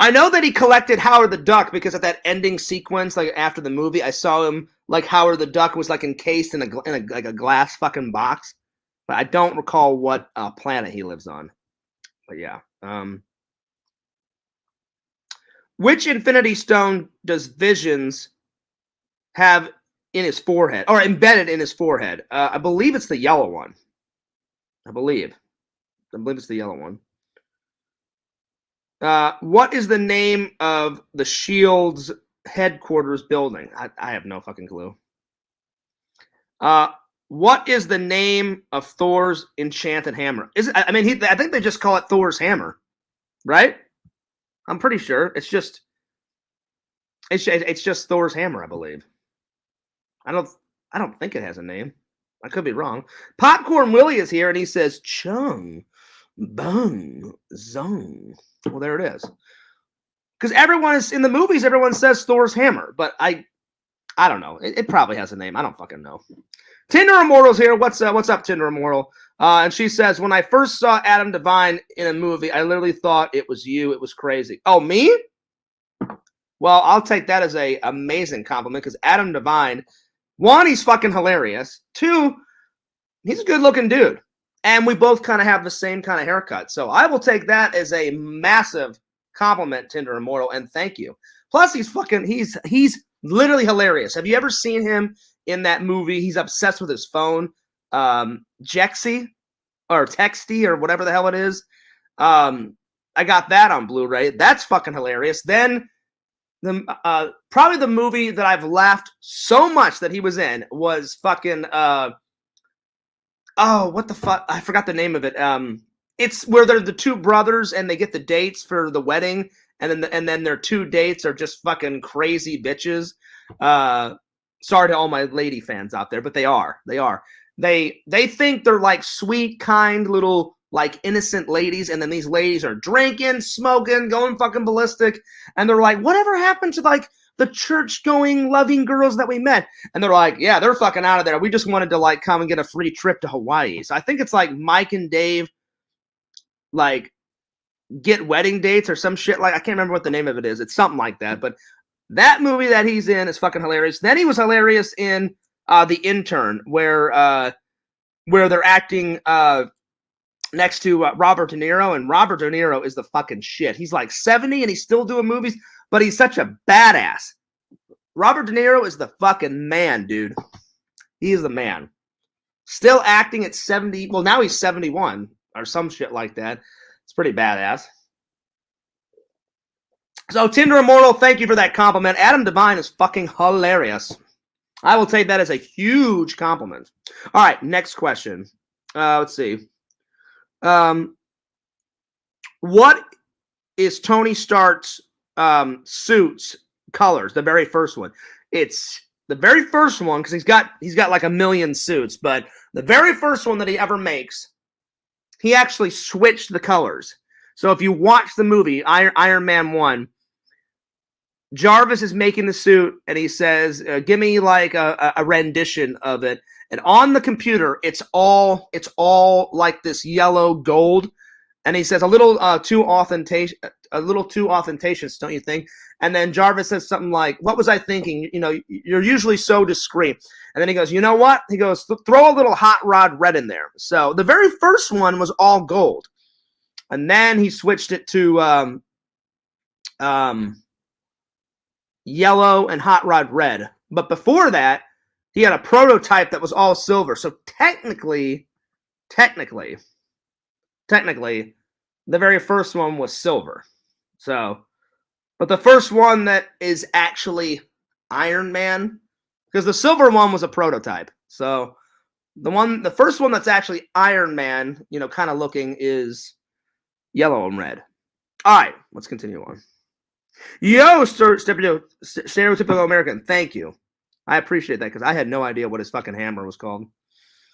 Speaker 1: I know that he collected Howard the Duck because at that ending sequence, like after the movie, I saw him like Howard the Duck was like encased in a glass fucking box, but I don't recall what planet he lives on. But yeah, which Infinity Stone does Visions have in his forehead or embedded in his forehead? I believe it's the yellow one. I believe it's the yellow one. What is the name of the Shield's headquarters building? I have no fucking clue. What is the name of Thor's enchanted hammer? I think they just call it Thor's hammer, right? I'm pretty sure it's just Thor's hammer, I believe. I don't think it has a name. I could be wrong. Popcorn Willie is here and he says Chung Bung Zong. Well, there it is. Because everyone is in the movies, everyone says Thor's hammer, but I don't know. It probably has a name. I don't fucking know. Tinder Immortal's here. What's up, Tinder Immortal? And she says, when I first saw Adam Devine in a movie, I literally thought it was you. It was crazy. Oh, me? Well, I'll take that as a amazing compliment because Adam Devine, 1, he's fucking hilarious. 2, he's a good looking dude. And we both kind of have the same kind of haircut. So I will take that as a massive compliment, Tinder Immortal, and thank you. Plus, he's literally hilarious. Have you ever seen him in that movie? He's obsessed with his phone. Jexy or Texty or whatever the hell it is. I got that on Blu-ray. That's fucking hilarious. Then probably the movie that I've laughed so much that he was in was fucking oh, what the fuck? I forgot the name of it. It's where they're the 2 brothers and they get the dates for the wedding, and then their 2 dates are just fucking crazy bitches. Sorry to all my lady fans out there, but they are. They think they're like sweet, kind little like innocent ladies, and then these ladies are drinking, smoking, going fucking ballistic, and they're like, whatever happened to like the church-going, loving girls that we met? And they're like, yeah, they're fucking out of there. We just wanted to like come and get a free trip to Hawaii. So I think it's like Mike and Dave like get wedding dates or some shit. Like I can't remember what the name of it is. It's something like that. But that movie that he's in is fucking hilarious. Then he was hilarious in The Intern, where they're acting next to Robert De Niro, and Robert De Niro is the fucking shit. He's like 70 and he's still doing movies, but he's such a badass. Robert De Niro is the fucking man, dude. He is the man. Still acting at 70. Well, now he's 71 or some shit like that. It's pretty badass. So, Tinder Immortal, thank you for that compliment. Adam Devine is fucking hilarious. I will take that as a huge compliment. All right, next question. Let's see. What is Tony Stark's suit's colors? The very first one. It's the very first one because he's got like a million suits, but the very first one that he ever makes, he actually switched the colors. So if you watch the movie Iron Man 1, Jarvis is making the suit, and he says, "Give me like a rendition of it." And on the computer, it's all like this yellow gold. And he says, "A little too ostentatious, don't you think?" And then Jarvis says something like, "What was I thinking? You know, you're usually so discreet." And then he goes, "You know what?" He goes, "Throw a little hot rod red in there." So the very first one was all gold, and then he switched it to yellow and hot rod red. But before that, he had a prototype that was all silver. So technically, the very first one was silver. So, but the first one that is actually Iron Man, because the silver one was a prototype. So the first one that's actually Iron Man, you know, kind of looking, is yellow and red. All right, let's continue on. Yo, stereotypical American. Thank you. I appreciate that, because I had no idea what his fucking hammer was called.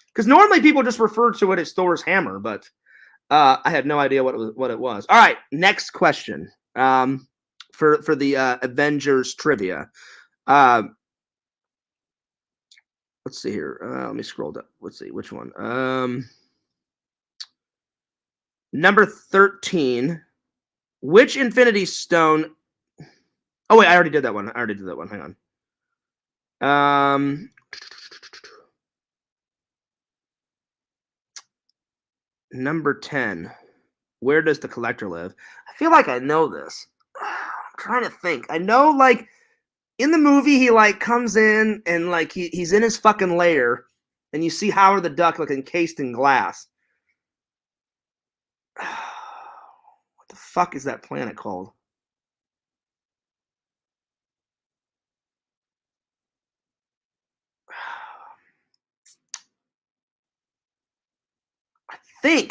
Speaker 1: Because normally people just refer to it as Thor's hammer, but I had no idea what it was. All right, next question. For the Avengers trivia. Let's see here. Let me scroll down. Let's see which one. Number 13. Which Infinity Stone? Oh wait, I already did that one. Hang on. Number 10. Where does the collector live? I feel like I know this. I'm trying to think. I know, like, in the movie, he like comes in and like he's in his fucking lair, and you see Howard the Duck like encased in glass. What the fuck is that planet called?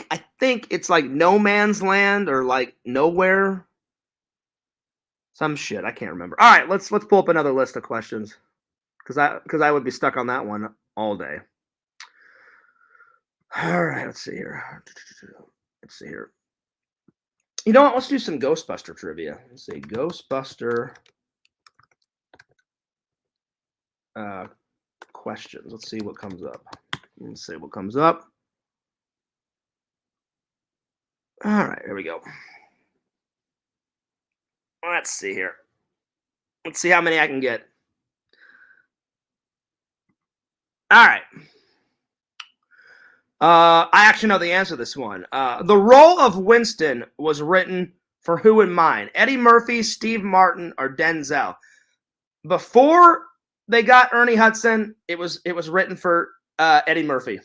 Speaker 1: I think it's like No Man's Land or like Nowhere. Some shit. I can't remember. All right, let's pull up another list of questions, because I would be stuck on that one all day. All right, let's see here. You know what? Let's do some Ghostbuster trivia. Let's see, Ghostbuster questions. Let's see what comes up. All right, here we go. Let's see here. Let's see how many I can get. All right. I actually know the answer to this one. The role of Winston was written for who in mind? Eddie Murphy, Steve Martin, or Denzel? Before they got Ernie Hudson, it was written for Eddie Murphy.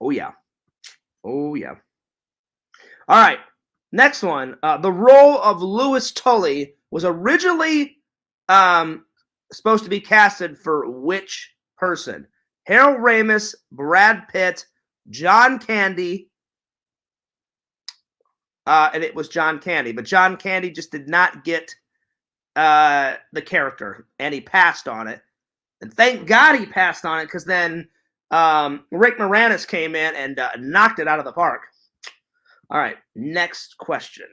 Speaker 1: Oh yeah. All right. Next one. The role of Louis Tully was originally supposed to be casted for which person? Harold Ramis, Brad Pitt, John Candy. And it was John Candy. But John Candy just did not get the character, and he passed on it. And thank God he passed on it, because then Rick Moranis came in and knocked it out of the park. All right, next question.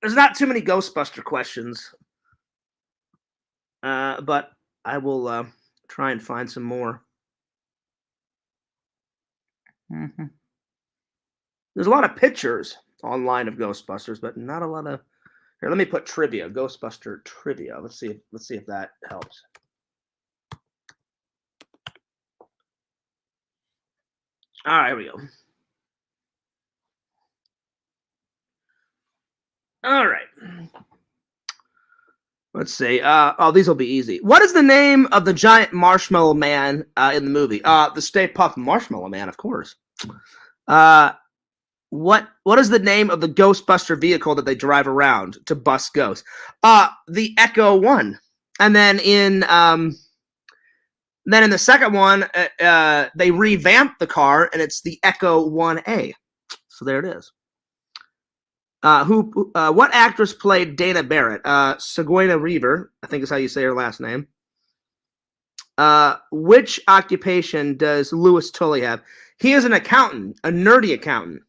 Speaker 1: There's not too many Ghostbuster questions, but I will try and find some more. Mm-hmm. There's a lot of pictures online of Ghostbusters, but not a lot of. Here, let me put trivia. Ghostbuster trivia. Let's see if that helps. All right, here we go. All right. Let's see. These will be easy. What is the name of the giant marshmallow man in the movie? The Stay Puft Marshmallow Man, of course. What is the name of the Ghostbuster vehicle that they drive around to bust ghosts? The Echo One. And then in the second one, they revamped the car, and it's the Echo 1A. So there it is. What actress played Dana Barrett? Sigourney Weaver, I think is how you say her last name. Which occupation does Louis Tully have? He is an accountant, a nerdy accountant.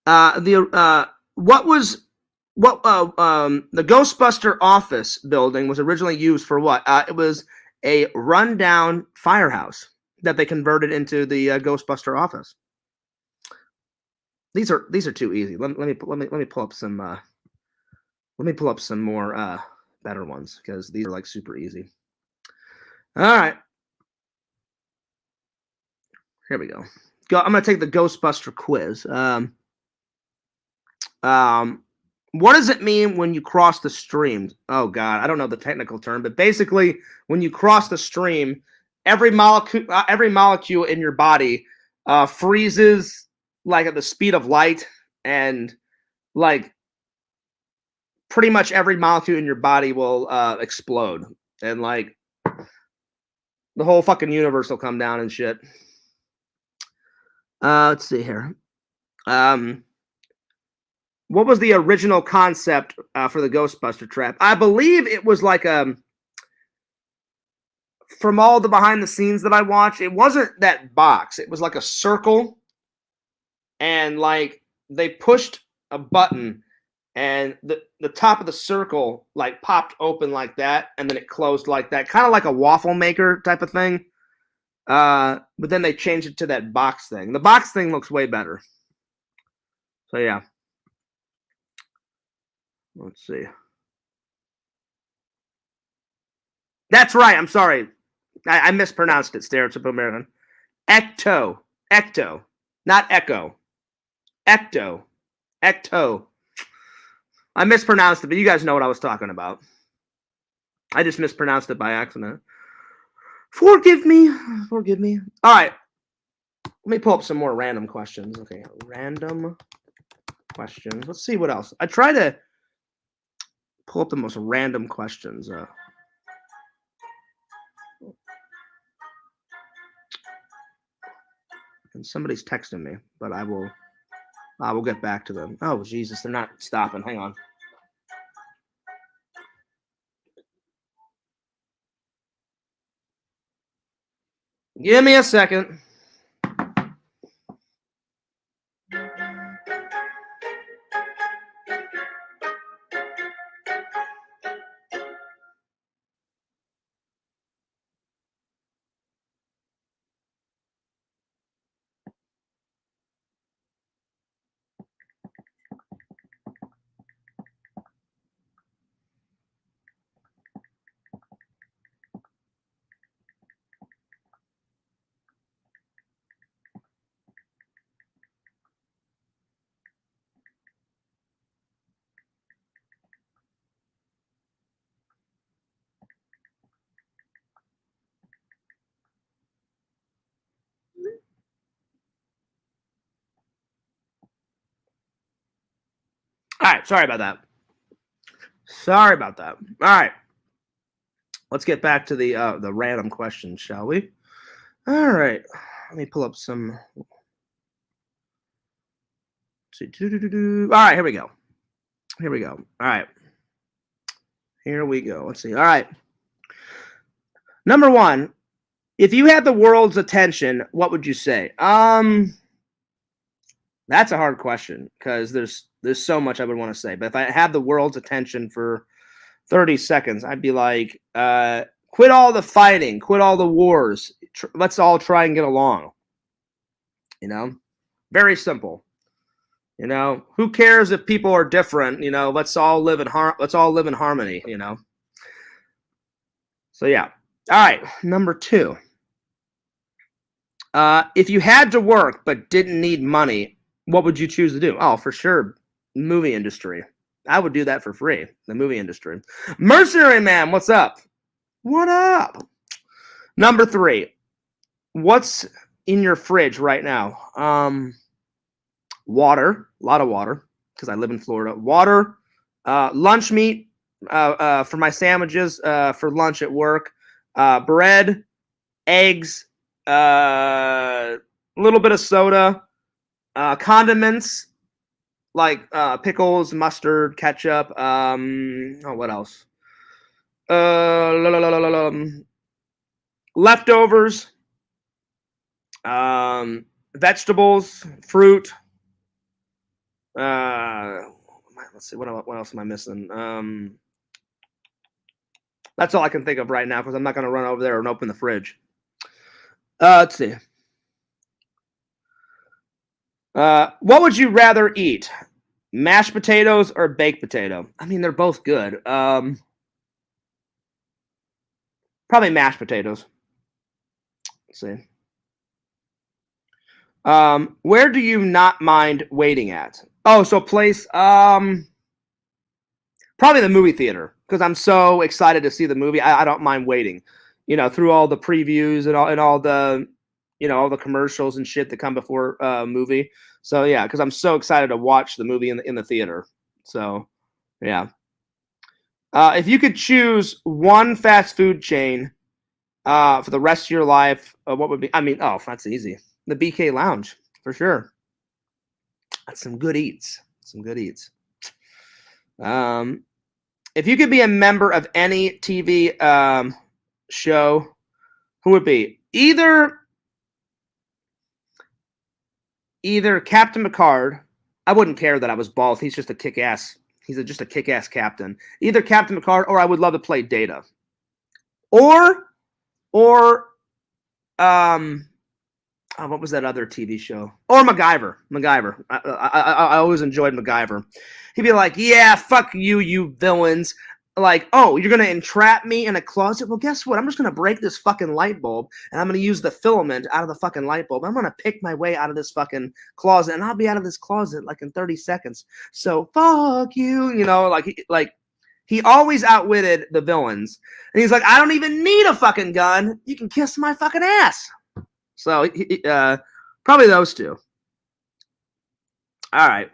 Speaker 1: The Ghostbuster office building was originally used for what? It was a rundown firehouse that they converted into the Ghostbuster office. These are too easy. Let me pull up some. Let me pull up some more better ones because these are like super easy. All right, here we go. I'm gonna take the Ghostbuster quiz. What does it mean when you cross the stream? Oh God, I don't know the technical term, but basically, when you cross the stream, every molecule in your body freezes like at the speed of light, and like pretty much every molecule in your body will explode, and like the whole fucking universe will come down and shit. Let's see here. What was the original concept for the Ghostbuster trap? I believe it was like from all the behind the scenes that I watched, it wasn't that box. It was like a circle, and like they pushed a button, and the top of the circle like popped open like that, and then it closed like that, kind of like a waffle maker type of thing. But then they changed it to that box thing. The box thing looks way better. So yeah. Let's see. That's right. I'm sorry. I mispronounced it, Stereotypical American. Ecto. Not echo. Ecto. I mispronounced it, but you guys know what I was talking about. I just mispronounced it by accident. Forgive me. All right. Let me pull up some more random questions. Okay, random questions. Let's see what else. I try to pull up the most random questions. And somebody's texting me, but I will get back to them. Oh Jesus, they're not stopping. Hang on. Give me a second. All right, sorry about that. All right, let's get back to the random questions, shall we? All right, let me pull up some. All right, here we go. All right, here we go. Let's see. All right, number one. If you had the world's attention, what would you say? That's a hard question because there's so much I would want to say. But if I had the world's attention for 30 seconds, I'd be like, quit all the fighting, quit all the wars. Let's all try and get along. You know, very simple. You know, who cares if people are different? You know, let's all live in harmony. You know. So yeah. All right, number two. If you had to work but didn't need money, what would you choose to do? Oh, for sure, movie industry. I would do that for free. The movie industry. Mercenary Man, what's up? What up? Number three. What's in your fridge right now? Water. A lot of water because I live in Florida. Water. Lunch meat for my sandwiches for lunch at work. Bread. Eggs. A little bit of soda. Condiments. Like pickles, mustard, ketchup. What else? Leftovers, vegetables, fruit. Let's see. What else am I missing? That's all I can think of right now because I'm not going to run over there and open the fridge. Let's see. What would you rather eat? Mashed potatoes or baked potato? I mean, they're both good. Probably mashed potatoes. Let's see. Where do you not mind waiting at? Oh, so place. Probably the movie theater because I'm so excited to see the movie. I don't mind waiting, through all the previews and all the, all the commercials and shit that come before movie. So yeah, because I'm so excited to watch the movie in the theater. So yeah. If you could choose one fast food chain for the rest of your life, what would be? I mean, oh, that's easy. The BK Lounge for sure. That's some good eats. Some good eats. If you could be a member of any TV show, who would be? Either Captain Picard. I wouldn't care that I was bald. He's just a kick-ass. Just a kick-ass captain. Either Captain Picard, or I would love to play Data. Or what was that other TV show? Or MacGyver. I always enjoyed MacGyver. He'd be like, "Yeah, fuck you, you villains." Like, "Oh, you're gonna entrap me in a closet? Well, guess what? I'm just gonna break this fucking light bulb, and I'm gonna use the filament out of the fucking light bulb. I'm gonna pick my way out of this fucking closet, and I'll be out of this closet like in 30 seconds. So fuck you." He always outwitted the villains, and he's like, "I don't even need a fucking gun. You can kiss my fucking ass." So probably those two. All right.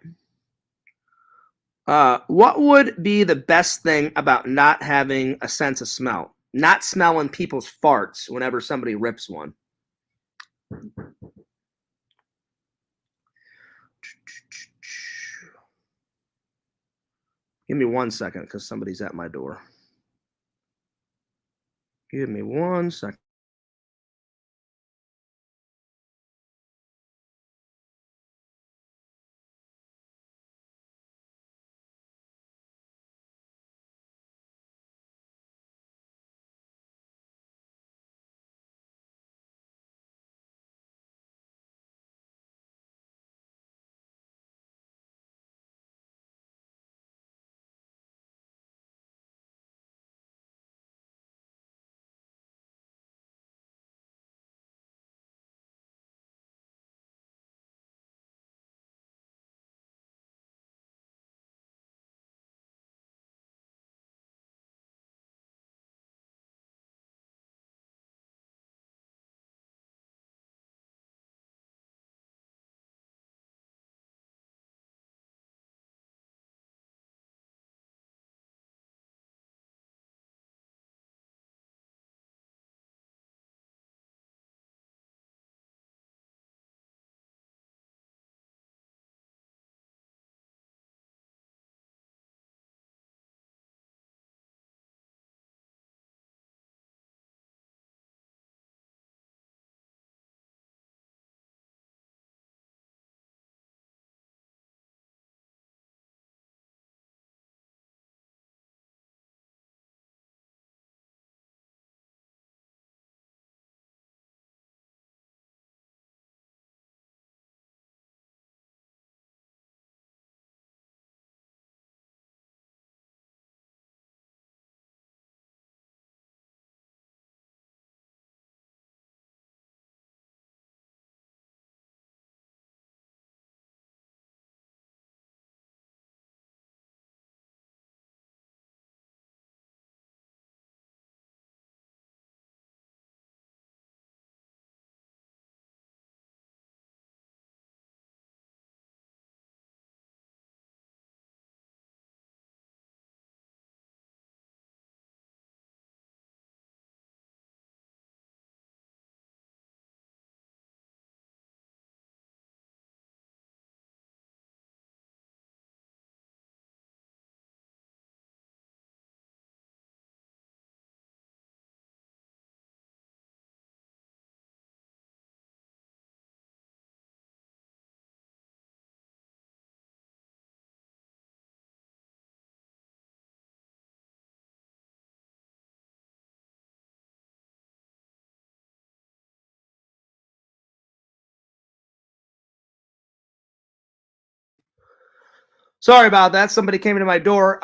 Speaker 1: What would be the best thing about not having a sense of smell? Not smelling people's farts whenever somebody rips one. Give me 1 second because somebody's at my door. Give me 1 second. Sorry about that. Somebody came into my door.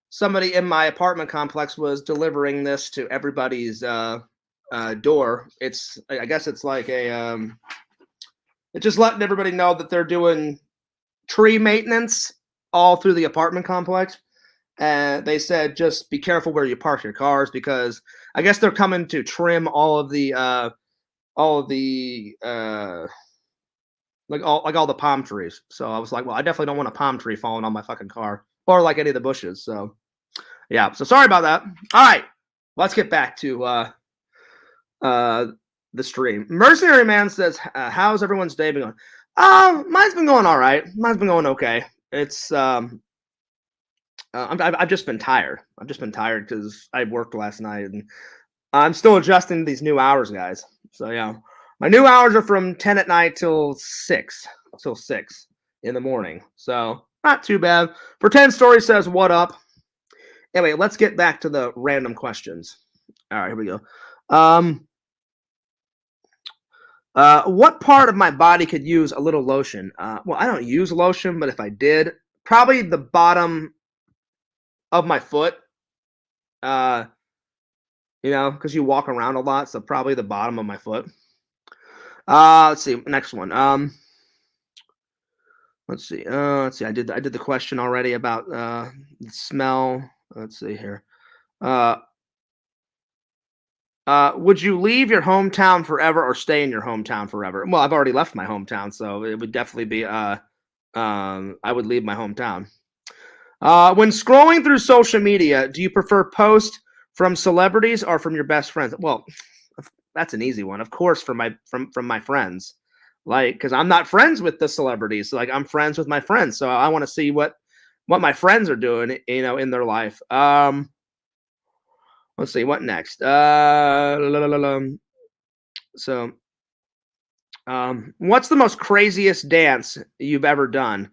Speaker 1: Somebody in my apartment complex was delivering this to everybody's door. I guess it's like it's just letting everybody know that they're doing tree maintenance all through the apartment complex. And they said just be careful where you park your cars because I guess they're coming to trim all of the like all the palm trees. So I was like, well, I definitely don't want a palm tree falling on my fucking car or like any of the bushes. So yeah, so sorry about that. All right, let's get back to the stream. Mercenary Man says, how's everyone's day been going? Mine's been going all right. Mine's been going okay. It's I've just been tired. I've just been tired because I worked last night and I'm still adjusting to these new hours, guys. So yeah, my new hours are from 10 at night till 6 in the morning. So not too bad. Pretend Story says, what up? Anyway, let's get back to the random questions. All right, here we go. What part of my body could use a little lotion? Well, I don't use lotion, but if I did, probably the bottom of my foot. Because you walk around a lot, so probably the bottom of my foot. Let's see. Next one. Let's see. I did the question already about the smell. Let's see here. Would you leave your hometown forever or stay in your hometown forever? Well, I've already left my hometown, so it would definitely be I would leave my hometown. When scrolling through social media, do you prefer posts from celebrities or from your best friends? Well, that's an easy one. Of course, from my friends. Like, because I'm not friends with the celebrities. So, like, I'm friends with my friends. So I want to see what my friends are doing, in their life. Let's see, what next? So, what's the most craziest dance you've ever done?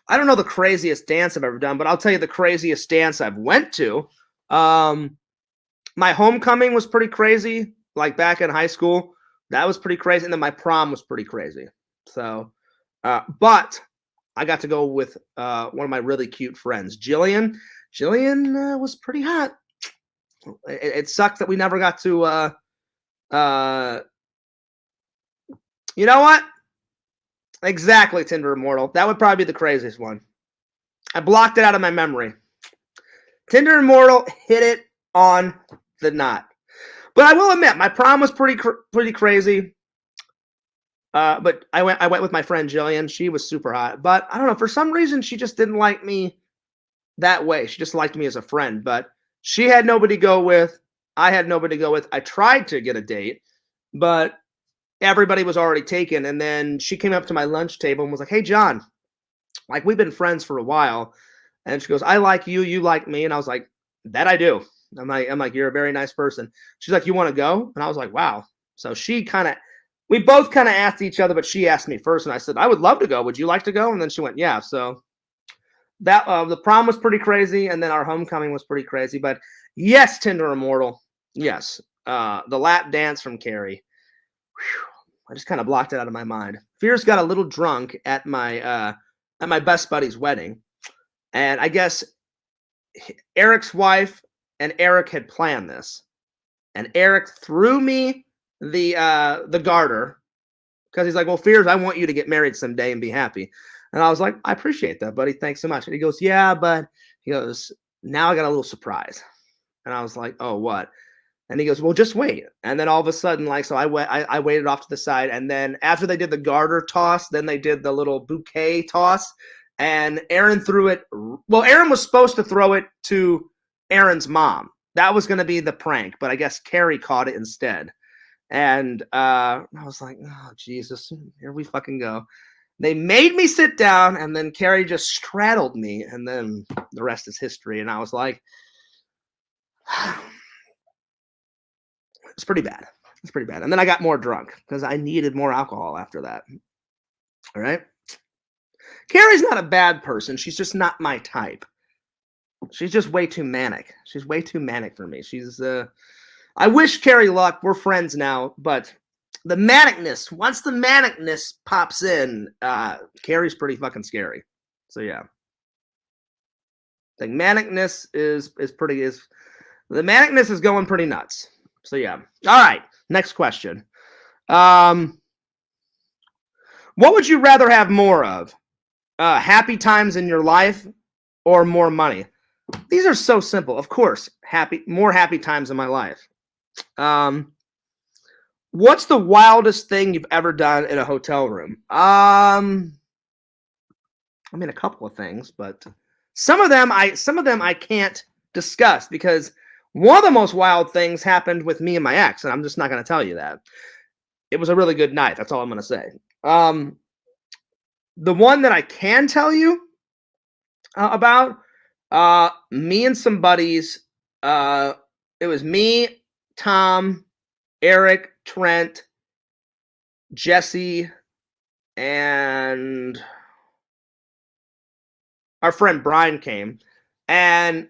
Speaker 1: I don't know the craziest dance I've ever done, but I'll tell you the craziest dance I've went to. My homecoming was pretty crazy, like back in high school. That was pretty crazy, and then my prom was pretty crazy. So, but I got to go with one of my really cute friends, Jillian. Jillian was pretty hot. It sucked that we never got to. You know what? Exactly, Tinder Immortal. That would probably be the craziest one. I blocked it out of my memory. Tinder Immortal hit it on the knot. But I will admit, my prom was pretty crazy. But I went with my friend Jillian. She was super hot. But I don't know, for some reason, she just didn't like me that way. She just liked me as a friend. But she had nobody to go with. I had nobody to go with. I tried to get a date, but everybody was already taken. And then she came up to my lunch table and was like, hey, John, like, we've been friends for a while. And she goes, I like you. You like me. And I was like, that I do. I'm like, you're a very nice person. She's like, you want to go? And I was like, wow. So we both kind of asked each other, but she asked me first. And I said, I would love to go. Would you like to go? And then she went, yeah. So that the prom was pretty crazy. And then our homecoming was pretty crazy. But yes, Tinder Immortal. Yes. The lap dance from Carrie. Whew. I just kind of blocked it out of my mind. Fears got a little drunk at my best buddy's wedding. And I guess Eric's wife and Eric had planned this. And Eric threw me the garter because he's like, well, Fears, I want you to get married someday and be happy. And I was like, I appreciate that, buddy. Thanks so much. And he goes, yeah, but he goes, now I got a little surprise. And I was like, oh, what? And he goes, well, just wait. And then all of a sudden, like, so I waited off to the side. And then after they did the garter toss, then they did the little bouquet toss. And Aaron threw it. Well, Aaron was supposed to throw it to Aaron's mom. That was going to be the prank, but I guess Carrie caught it instead. And I was like, oh, Jesus, here we fucking go. They made me sit down, and then Carrie just straddled me, and then the rest is history. And I was like, it's pretty bad. It's pretty bad. And then I got more drunk because I needed more alcohol after that. All right. Carrie's not a bad person. She's just not my type. She's just way too manic. She's way too manic for me. I wish Carrie luck. We're friends now, but The manicness. Once the manicness pops in, Carrie's pretty fucking scary. So yeah. The manicness is the manicness is going pretty nuts. So yeah. All right. Next question. What would you rather have more of? Happy times in your life or more money? These are so simple. Of course, more happy times in my life. What's the wildest thing you've ever done in a hotel room? I mean, a couple of things, but some of them I can't discuss because one of the most wild things happened with me and my ex, and I'm just not going to tell you that. It was a really good night. That's all I'm going to say. The one that I can tell you about, me and some buddies. It was me, Tom, Eric, Trent, Jesse, and our friend Brian came, and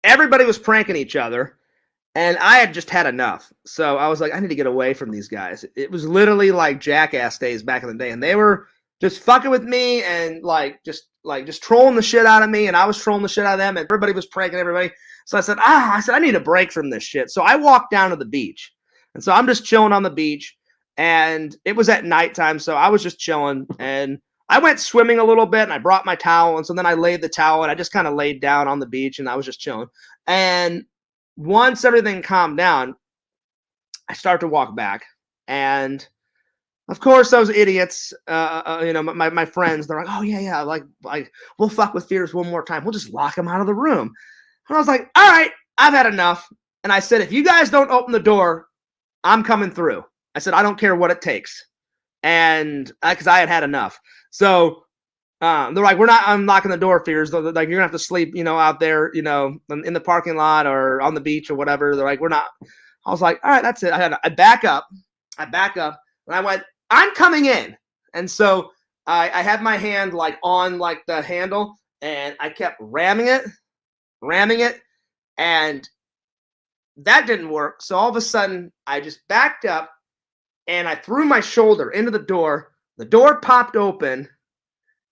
Speaker 1: everybody was pranking each other, and I had just had enough. So I was like, I need to get away from these guys. It was literally like Jackass days back in the day, and they were just fucking with me and just trolling the shit out of me, and I was trolling the shit out of them, and everybody was pranking everybody. So I said, I need a break from this shit. So I walked down to the beach. And so I'm just chilling on the beach, and it was at nighttime, so I was just chilling, and I went swimming a little bit, and I brought my towel, and so then I laid the towel, and I just kind of laid down on the beach, and I was just chilling. And once everything calmed down, I started to walk back, and of course, those idiots, my friends, they're like, oh, yeah, like we'll fuck with Fears one more time. We'll just lock him out of the room. And I was like, all right, I've had enough. And I said, if you guys don't open the door, I'm coming through. I said, I don't care what it takes. And because I had had enough. So they're like, we're not unlocking the door, Fears. They're like, you're going to have to sleep, out there, in the parking lot or on the beach or whatever. They're like, we're not. I was like, all right, that's it. I back up. And I went, I'm coming in. And so I had my hand on the handle, and I kept ramming it. And that didn't work. So all of a sudden, I just backed up, and I threw my shoulder into the door. The door popped open,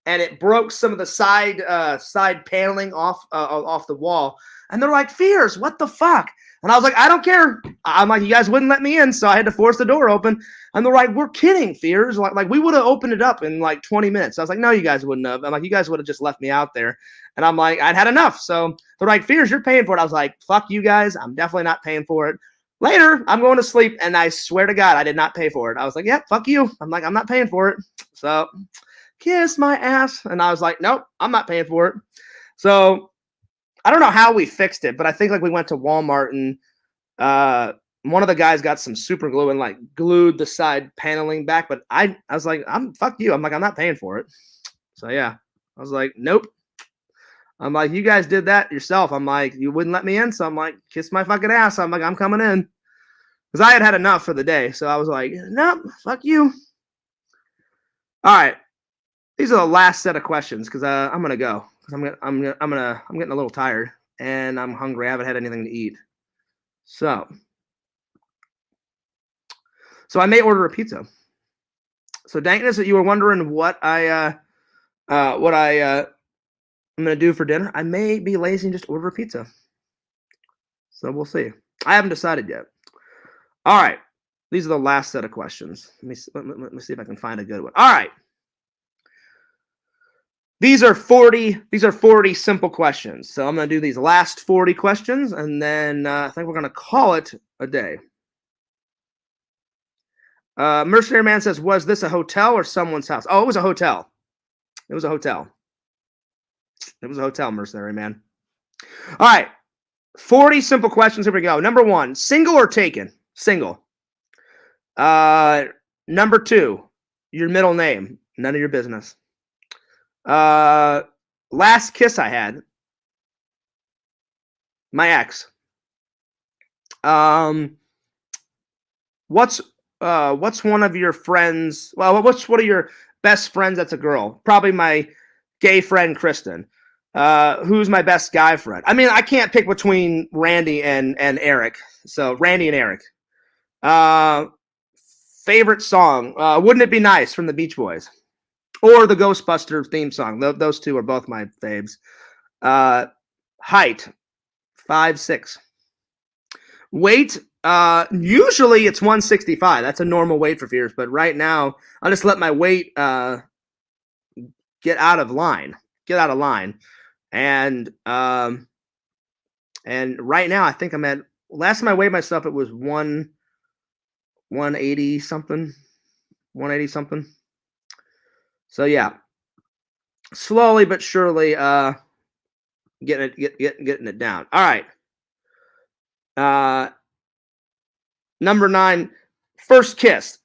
Speaker 1: and it broke some of the side paneling off the wall. And they're like, Fears, what the fuck? And I was like, I don't care. I'm like, you guys wouldn't let me in, so I had to force the door open. And they're like, we're kidding, Fears. Like we would have opened it up in 20 minutes. I was like, no, you guys wouldn't have. I'm like, you guys would have just left me out there. And I'm like, I'd had enough. So they're like, Fears, you're paying for it. I was like, fuck you guys. I'm definitely not paying for it. Later, I'm going to sleep, and I swear to God, I did not pay for it. I was like, yeah, fuck you. I'm like, I'm not paying for it. So kiss my ass. And I was like, nope, I'm not paying for it. So I don't know how we fixed it, but I think we went to Walmart, and one of the guys got some super glue and glued the side paneling back. But I was like, fuck you. I'm like, I'm not paying for it. So yeah, I was like, nope. I'm like, you guys did that yourself. I'm like, you wouldn't let me in. So I'm like, kiss my fucking ass. I'm like, I'm coming in. Because I had had enough for the day. So I was like, nope, fuck you. All right. These are the last set of questions because I'm gonna go. Because I'm getting a little tired and I'm hungry. I haven't had anything to eat. So I may order a pizza. So Dankness, that you were wondering what I'm gonna do for dinner, I may be lazy and just order a pizza. So we'll see. I haven't decided yet. All right. These are the last set of questions. Let me see if I can find a good one. All right. These are 40 simple questions. So I'm going to do these last 40 questions, and then I think we're going to call it a day. Mercenary Man says, was this a hotel or someone's house? Oh, it was a hotel. It was a hotel, Mercenary Man. All right. 40 simple questions. Here we go. Number 1, single or taken? Single. Number 2, your middle name. None of your business. Last kiss I had. My ex. What's one of your friends? Well, what's one of your best friends that's a girl? Probably my gay friend Kristen. Who's my best guy friend? I mean, I can't pick between Randy and Eric. So Randy and Eric. favorite song. Wouldn't It Be Nice from the Beach Boys or the Ghostbuster theme song. Those two are both my faves. Height 5'6". Weight, usually it's 165. That's a normal weight for fears, but right now I'll just let my weight get out of line. And right now I think I'm at, last time I weighed myself it was 180 something. 180 something. So yeah. Slowly but surely getting it down. All right. Number 9, first kiss.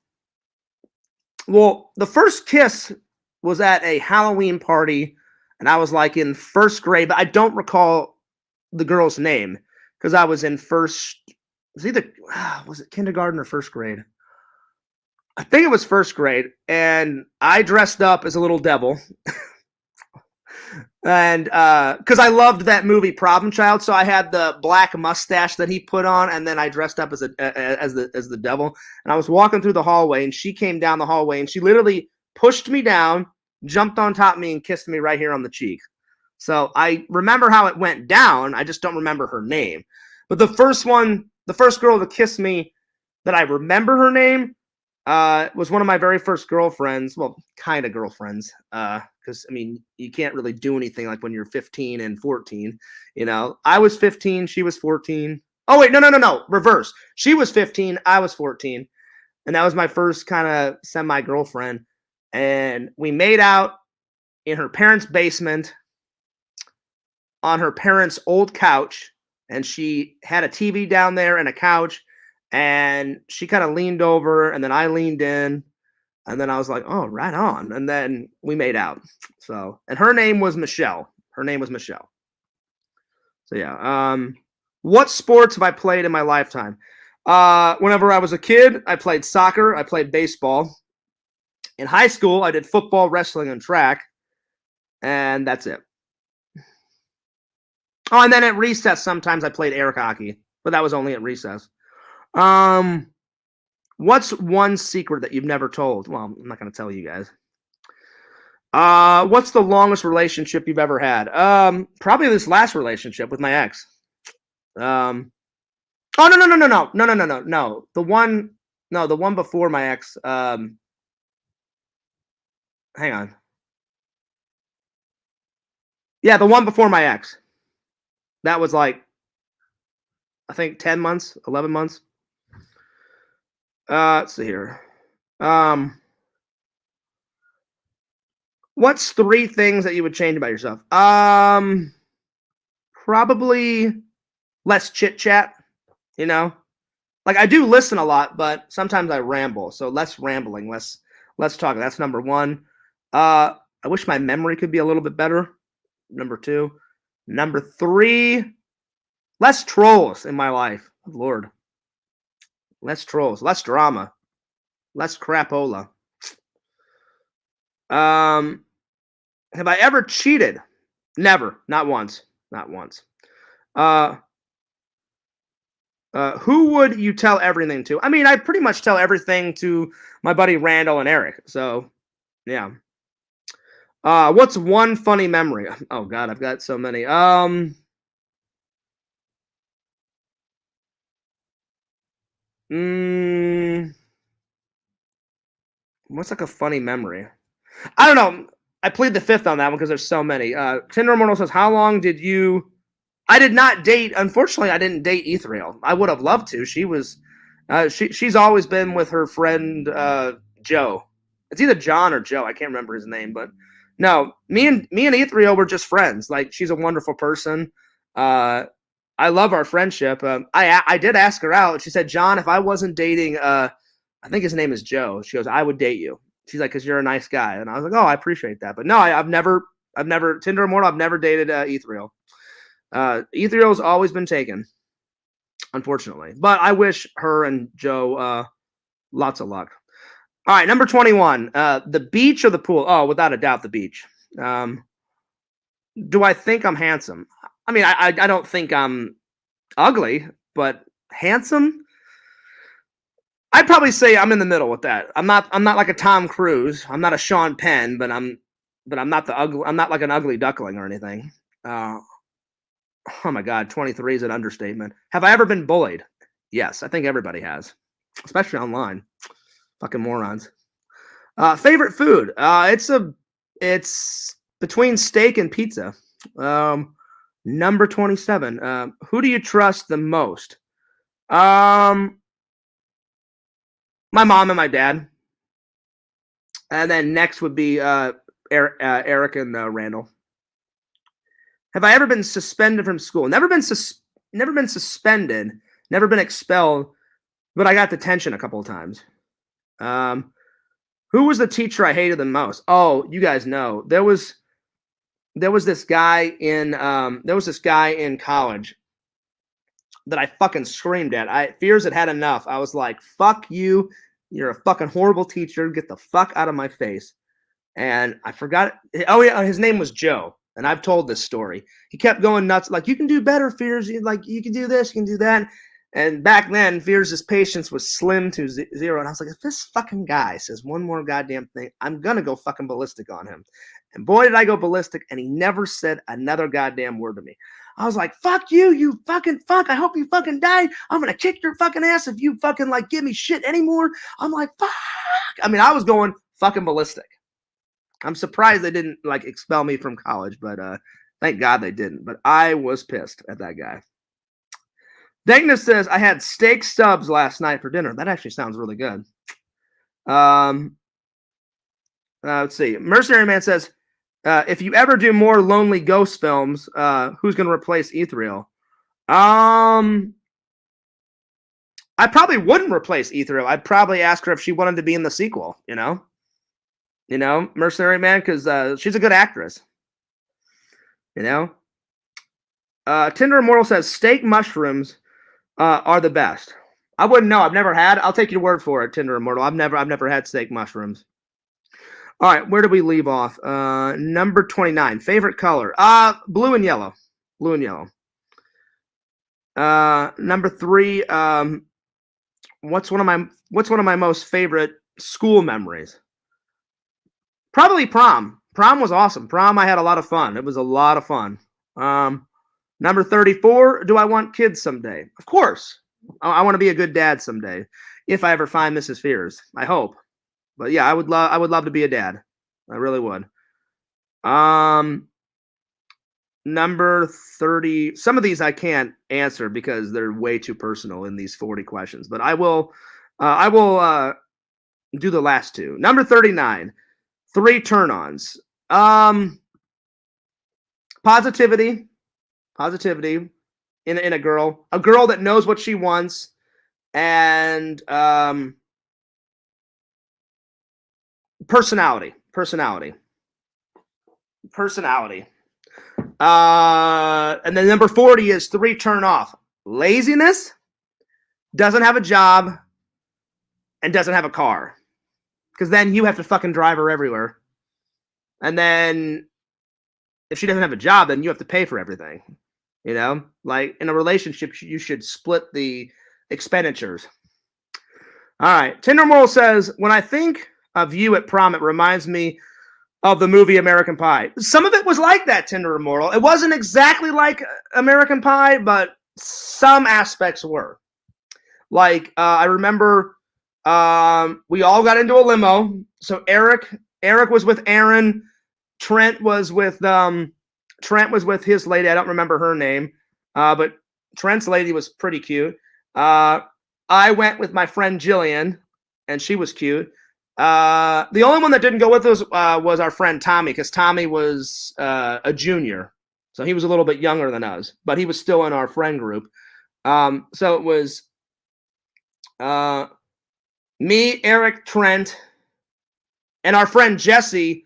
Speaker 1: Well, the first kiss was at a Halloween party, and I was like in first grade, but I don't recall the girl's name because I was in first. Was it kindergarten or first grade? I think it was first grade, and I dressed up as a little devil. And because I loved that movie Problem Child, so I had the black mustache that he put on, and then I dressed up as the devil. And I was walking through the hallway, and she came down the hallway, and she literally pushed me down, jumped on top of me, and kissed me right here on the cheek. So I remember how it went down. I just don't remember her name. But the first girl to kiss me that I remember her name was one of my very first girlfriends. Well, kind of girlfriends. Because, I mean, you can't really do anything like when you're 15 and 14. You know, I was 15, she was 14. Oh, wait, no. Reverse. She was 15, I was 14. And that was my first kind of semi-girlfriend. And we made out in her parents' basement on her parents' old couch. And she had a TV down there and a couch. And she kind of leaned over, and then I leaned in. And then I was like, oh, right on. And then we made out. So, and her name was Michelle. So yeah. What sports have I played in my lifetime? Whenever I was a kid, I played soccer. I played baseball. In high school, I did football, wrestling, and track. And that's it. Oh, and then at recess, sometimes I played air hockey. But that was only at recess. What's one secret that you've never told? Well, I'm not going to tell you guys. What's the longest relationship you've ever had? Probably this last relationship with my ex. Oh, no. The one before my ex. Hang on. Yeah, the one before my ex. That was like, I think 10 months, 11 months. Let's see here. What's 3 things that you would change about yourself? Probably less chit chat, you know? Like I do listen a lot, but sometimes I ramble. So less rambling, less talking. That's number 1. I wish my memory could be a little bit better. Number 2. Number 3, less trolls in my life. Lord. Less trolls, less drama, less crapola. Have I ever cheated? Never. Not once. Who would you tell everything to? I mean, I pretty much tell everything to my buddy Randall and Eric. So, yeah. What's one funny memory? Oh God, I've got so many. What's like a funny memory? I don't know. I plead the fifth on that one because there's so many. Tinder Immortal says, how long did you... I did not date... Unfortunately, I didn't date Ethereal. I would have loved to. She was... she's always been with her friend Joe. It's either John or Joe. I can't remember his name, but... No, me and Ethereal were just friends. Like, she's a wonderful person. I love our friendship. I did ask her out. She said, John, if I wasn't dating... I think his name is Joe. She goes, I would date you. She's like, because you're a nice guy. And I was like, oh, I appreciate that. But no, I've never, Tinder Immortal, I've never dated Ethereal. Ethereal's always been taken, unfortunately. But I wish her and Joe lots of luck. All right, number 21, the beach or the pool? Oh, without a doubt, the beach. Do I think I'm handsome? I mean, I don't think I'm ugly, but handsome? I'd probably say I'm in the middle with that. I'm not like a Tom Cruise. I'm not a Sean Penn, but I'm not the ugly. I'm not like an ugly duckling or anything. Oh my God, 23 is an understatement. Have I ever been bullied? Yes, I think everybody has, especially online. Fucking morons. Favorite food? It's between steak and pizza. Number 27. Who do you trust the most? My mom and my dad. And then next would be Eric and Randall. Have I ever been suspended from school? Never been suspended. Never been expelled. But I got detention a couple of times. Who was the teacher I hated the most? Oh, you guys know. There was this guy in college that I fucking screamed at. Fears had enough. I was like, fuck you. You're a fucking horrible teacher. Get the fuck out of my face. And I forgot. Oh, yeah. His name was Joe. And I've told this story. He kept going nuts. Like, you can do better, Fears. Like, you can do this. You can do that. And back then, Fears' patience was slim to zero. And I was like, if this fucking guy says one more goddamn thing, I'm going to go fucking ballistic on him. And boy, did I go ballistic. And he never said another goddamn word to me. I was like, fuck you, you fucking fuck. I hope you fucking die. I'm going to kick your fucking ass if you fucking, like, give me shit anymore. I'm like, fuck. I mean, I was going fucking ballistic. I'm surprised they didn't, like, expel me from college, but thank God they didn't. But I was pissed at that guy. Dagna says, I had steak subs last night for dinner. That actually sounds really good. Let's see. Mercenary Man says, if you ever do more Lonely Ghost films, who's going to replace Ethereal? I probably wouldn't replace Ethereal. I'd probably ask her if she wanted to be in the sequel, you know, Mercenary Man, because she's a good actress, you know. Tinder Immortal says steak mushrooms are the best. I wouldn't know. I've never had. I'll take your word for it, Tinder Immortal. I've never had steak mushrooms. All right, where do we leave off? Number 29. Favorite color? Blue and yellow. Blue and yellow. Number 3. What's one of my most favorite school memories? Probably prom. Prom was awesome. Prom, I had a lot of fun. It was a lot of fun. Number 34. Do I want kids someday? Of course. I want to be a good dad someday. If I ever find Mrs. Fears, I hope. But yeah, I would love to be a dad. I really would. Number 30. Some of these I can't answer because they're way too personal in these 40 questions. But I will do the last two. Number 39. 3 turn-ons. Positivity in a girl that knows what she wants, and personality. And then number 40 is 3 turn off. Laziness, doesn't have a job, and doesn't have a car. Because then you have to fucking drive her everywhere. And then if she doesn't have a job, then you have to pay for everything. You know? Like, in a relationship, you should split the expenditures. All right. Tinder Moral says, when I think of you at prom, it reminds me of the movie American Pie. Some of it was like that, Tinder Immortal. It wasn't exactly like American Pie, but some aspects were. Like, I remember we all got into a limo. So Eric was with Aaron. Trent was with his lady. I don't remember her name, but Trent's lady was pretty cute. I went with my friend Jillian, and she was cute. The only one that didn't go with us was our friend Tommy, because Tommy was a junior, so he was a little bit younger than us, but he was still in our friend group. So it was me, Eric, Trent, and our friend Jesse.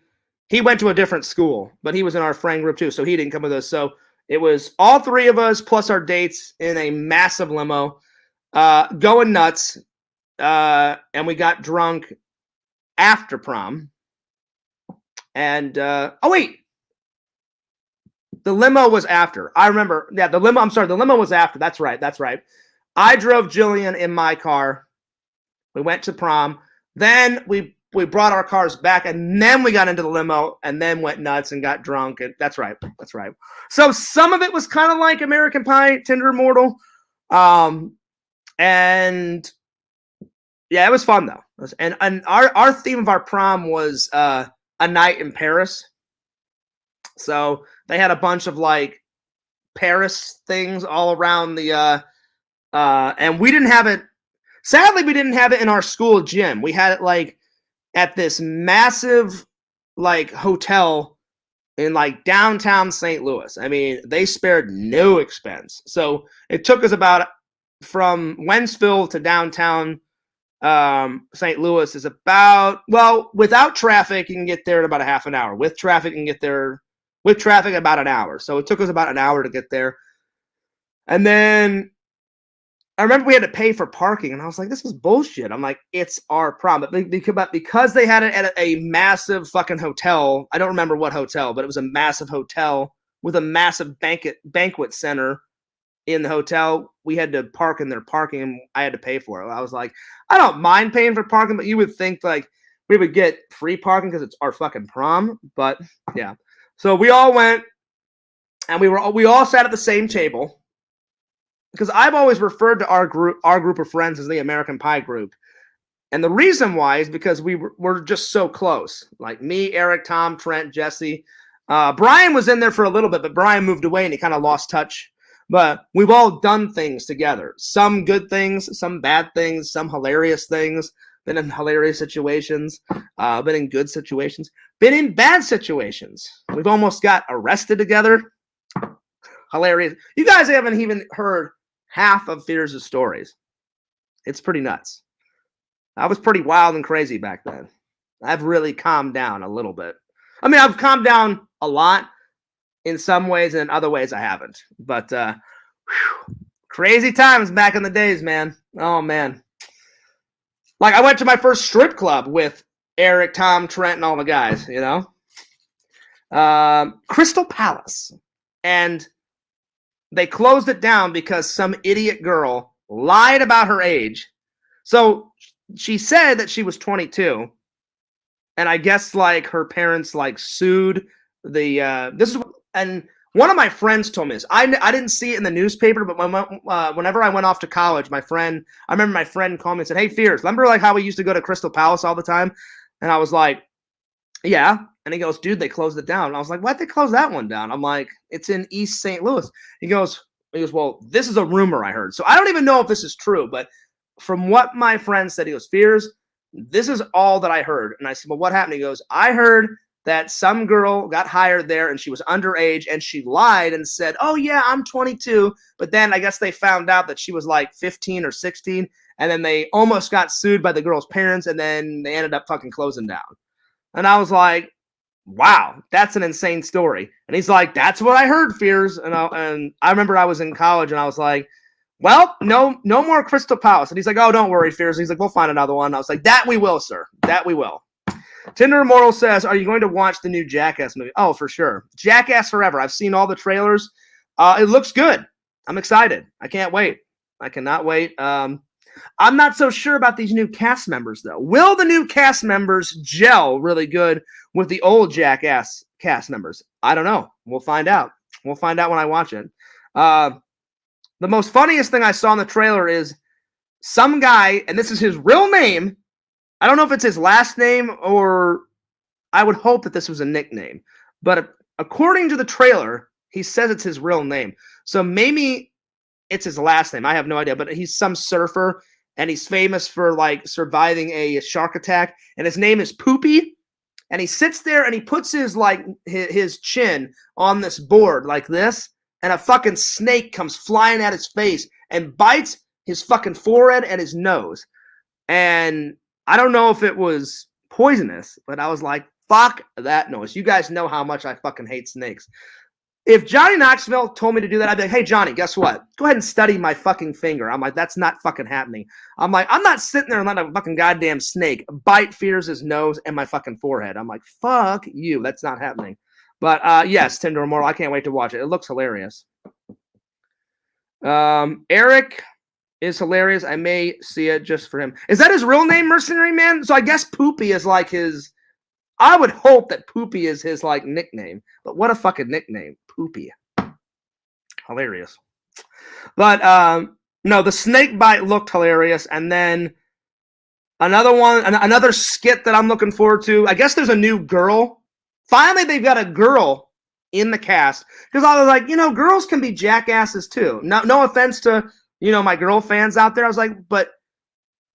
Speaker 1: He went to a different school, but he was in our friend group too, so he didn't come with us. So it was all 3 of us plus our dates in a massive limo, going nuts, and we got drunk after prom. And the limo was after. I remember. Yeah, the limo was after. That's right. I drove Jillian in my car. We went to prom. Then we brought our cars back, and then we got into the limo, and then went nuts and got drunk. And that's right. So some of it was kind of like American Pie, Tinder Immortal, and yeah, it was fun though. And our theme of our prom was a night in Paris. So they had a bunch of like Paris things all around the and we didn't have it. Sadly, we didn't have it in our school gym. We had it like at this massive like hotel in like downtown St. Louis. I mean, they spared no expense. So it took us about from Wentzville to downtown St. Louis is about, well, without traffic, you can get there in about a half an hour. With traffic, you can get there with traffic about an hour. So it took us about an hour to get there. And then I remember we had to pay for parking, and I was like, this is bullshit. I'm like, it's our prom. But because they had it at a massive fucking hotel, I don't remember what hotel, but it was a massive hotel with a massive banquet center in the hotel. We had to park in their parking, and I had to pay for it. I was like, I don't mind paying for parking, but you would think like we would get free parking because it's our fucking prom. But yeah, so we all went, and we all sat at the same table. Because I've always referred to our group of friends as the American Pie group. And the reason why is because we're just so close. Like me, Eric, Tom, Trent, Jesse. Brian was in there for a little bit, but Brian moved away and he kind of lost touch. But we've all done things together. Some good things, some bad things, some hilarious things. Been in hilarious situations. Been in good situations. Been in bad situations. We've almost got arrested together. Hilarious. You guys haven't even heard half of Fears' stories. It's pretty nuts. I was pretty wild and crazy back then. I've really calmed down a little bit. I mean, I've calmed down a lot in some ways, and in other ways I haven't. But crazy times back in the days, man. Oh, man. Like, I went to my first strip club with Eric, Tom, Trent, and all the guys, you know? Crystal Palace. And they closed it down because some idiot girl lied about her age. So she said that she was 22. And I guess like her parents like sued the and one of my friends told me this. I didn't see it in the newspaper, but whenever I went off to college, I remember my friend called me and said, "Hey, Fears, remember like how we used to go to Crystal Palace all the time?" And I was like, "Yeah." And he goes, "Dude, they closed it down." And I was like, "Why'd they close that one down?" I'm like, "It's in East St. Louis." He goes, "Well, this is a rumor I heard." So I don't even know if this is true, but from what my friend said, he goes, "Fears, this is all that I heard." And I said, "Well, what happened?" He goes, "I heard that some girl got hired there and she was underage and she lied and said, 'Oh yeah, I'm 22.' But then I guess they found out that she was like 15 or 16, and then they almost got sued by the girl's parents, and then they ended up fucking closing down." And I was like, wow, that's an insane story. And he's like, "That's what I heard, Fears." And I remember I was in college and I was like, "Well, no more Crystal Palace." And he's like, "Oh, don't worry, Fears." And he's like, "We'll find another one." And I was like, "That we will, sir. That we will." Tinder Immortal says, "Are you going to watch the new Jackass movie?" Oh, for sure. Jackass Forever. I've seen all the trailers. It looks good. I'm excited. I can't wait. I cannot wait. I'm not so sure about these new cast members, though. Will the new cast members gel really good with the old Jackass cast members? I don't know. We'll find out. We'll find out when I watch it. The most funniest thing I saw in the trailer is some guy, and this is his real name. I don't know if it's his last name or I would hope that this was a nickname. But according to the trailer, he says it's his real name. So maybe it's his last name. I have no idea. But he's some surfer, and he's famous for like surviving a shark attack. And his name is Poopy. And he sits there and he puts his like his chin on this board like this, and a fucking snake comes flying at his face and bites his fucking forehead and his nose. And I don't know if it was poisonous, but I was like, fuck that noise. You guys know how much I fucking hate snakes. If Johnny Knoxville told me to do that, I'd be like, "Hey, Johnny, guess what? Go ahead and study my fucking finger." I'm like, that's not fucking happening. I'm like, I'm not sitting there and letting a fucking goddamn snake bite Fears' nose and my fucking forehead. I'm like, fuck you. That's not happening. But yes, Tinder Immortal, I can't wait to watch it. It looks hilarious. Eric is hilarious. I may see it just for him. Is that his real name, Mercenary Man? So I guess Poopy is like his... I would hope that Poopy is his, like, nickname. But what a fucking nickname. Poopy. Hilarious. But, no, the snake bite looked hilarious. And then another one, another skit that I'm looking forward to. I guess there's a new girl. Finally, they've got a girl in the cast. Because I was like, you know, girls can be jackasses too. No offense to, you know, my girl fans out there. I was like, but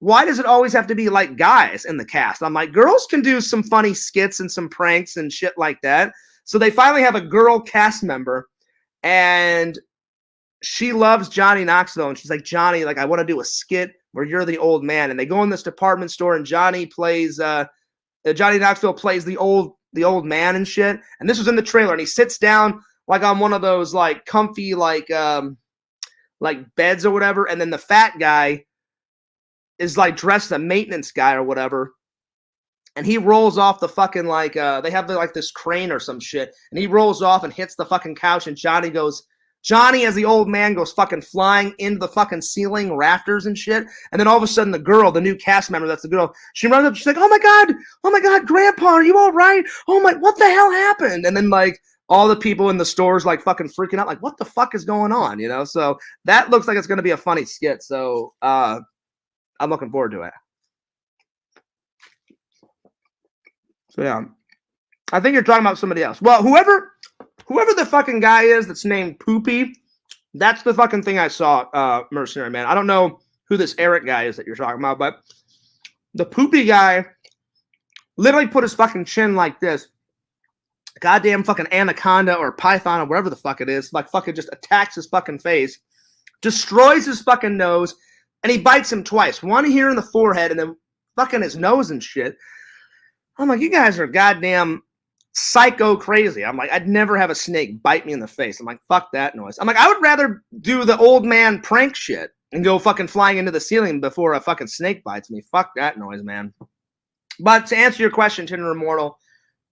Speaker 1: why does it always have to be like guys in the cast? I'm like, girls can do some funny skits and some pranks and shit like that. So they finally have a girl cast member, and she loves Johnny Knoxville. And she's like, Johnny, like, I want to do a skit where you're the old man. And they go in this department store, and Johnny Knoxville plays the old man and shit. And this was in the trailer, and he sits down like on one of those like comfy like beds or whatever. And then the fat guy is like dressed as a maintenance guy or whatever. And he rolls off the fucking like they have like this crane or some shit, and he rolls off and hits the fucking couch, and Johnny as the old man goes fucking flying into the fucking ceiling rafters and shit. And then all of a sudden the girl, the new cast member, that's the girl, she runs up, she's like, oh my god, Grandpa, are you all right? Oh my, what the hell happened? And then like all the people in the stores like fucking freaking out, like, what the fuck is going on? You know, so that looks like it's gonna be a funny skit. So I'm looking forward to it. So yeah, I think you're talking about somebody else. Well, whoever the fucking guy is that's named Poopy, that's the fucking thing I saw, Mercenary Man. I don't know who this Eric guy is that you're talking about, but the Poopy guy literally put his fucking chin like this. Goddamn fucking anaconda or python or whatever the fuck it is, like fucking just attacks his fucking face, destroys his fucking nose, and he bites him twice. One here in the forehead and then fucking his nose and shit. I'm like, you guys are goddamn psycho crazy. I'm like, I'd never have a snake bite me in the face. I'm like, fuck that noise. I'm like, I would rather do the old man prank shit and go fucking flying into the ceiling before a fucking snake bites me. Fuck that noise, man. But to answer your question, Tinder Immortal,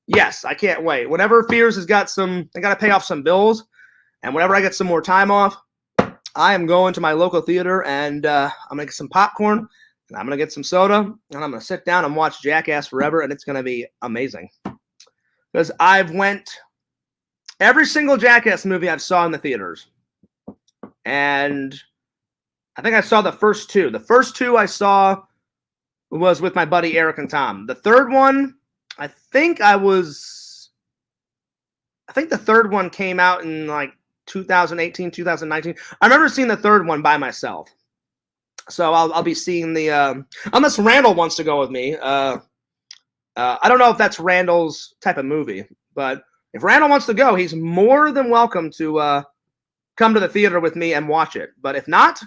Speaker 1: yes, I can't wait. Whenever Fears has got I got to pay off some bills, and whenever I get some more time off, I am going to my local theater, and I'm going to get some popcorn, and I'm going to get some soda, and I'm going to sit down and watch Jackass forever, and it's going to be amazing. Because I've went every single Jackass movie I've saw in the theaters. And I think I saw the first two. The first two I saw was with my buddy Eric and Tom. The third one, I think the third one came out in like 2018, 2019. I remember seeing the third one by myself. So I'll be seeing the unless Randall wants to go with me. I don't know if that's Randall's type of movie, but if Randall wants to go, he's more than welcome to come to the theater with me and watch it. But if not,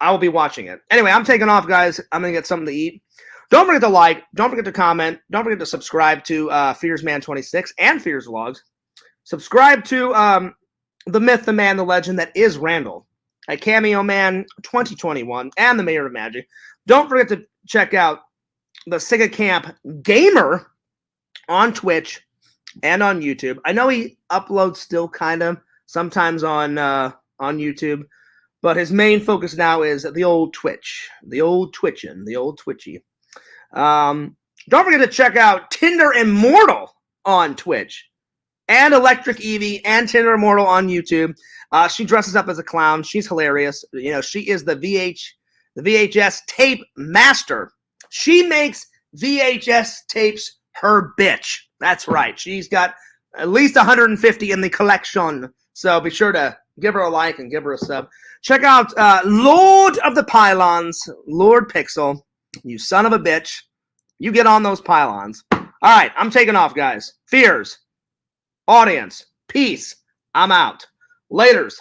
Speaker 1: I will be watching it. Anyway, I'm taking off, guys. I'm going to get something to eat. Don't forget to like. Don't forget to comment. Don't forget to subscribe to FearsMan26 and Fears Vlogs. Subscribe to the myth, the man, the legend that is Randall at Cameo Man 2021 and the Mayor of Magic. Don't forget to check out the Sega Camp Gamer on Twitch and on YouTube. I know he uploads still kind of sometimes on YouTube, but his main focus now is the old Twitch, the old Twitchin', the old Twitchy. Don't forget to check out Tinder Immortal on Twitch and Electric Evie and Tinder Immortal on YouTube. She dresses up as a clown. She's hilarious. You know, she is the VHS tape master. She makes VHS tapes her bitch. That's right. She's got at least 150 in the collection. So be sure to give her a like and give her a sub. Check out Lord of the Pylons, Lord Pixel. You son of a bitch. You get on those pylons. All right, I'm taking off, guys. Fears. Audience. Peace. I'm out. Laters.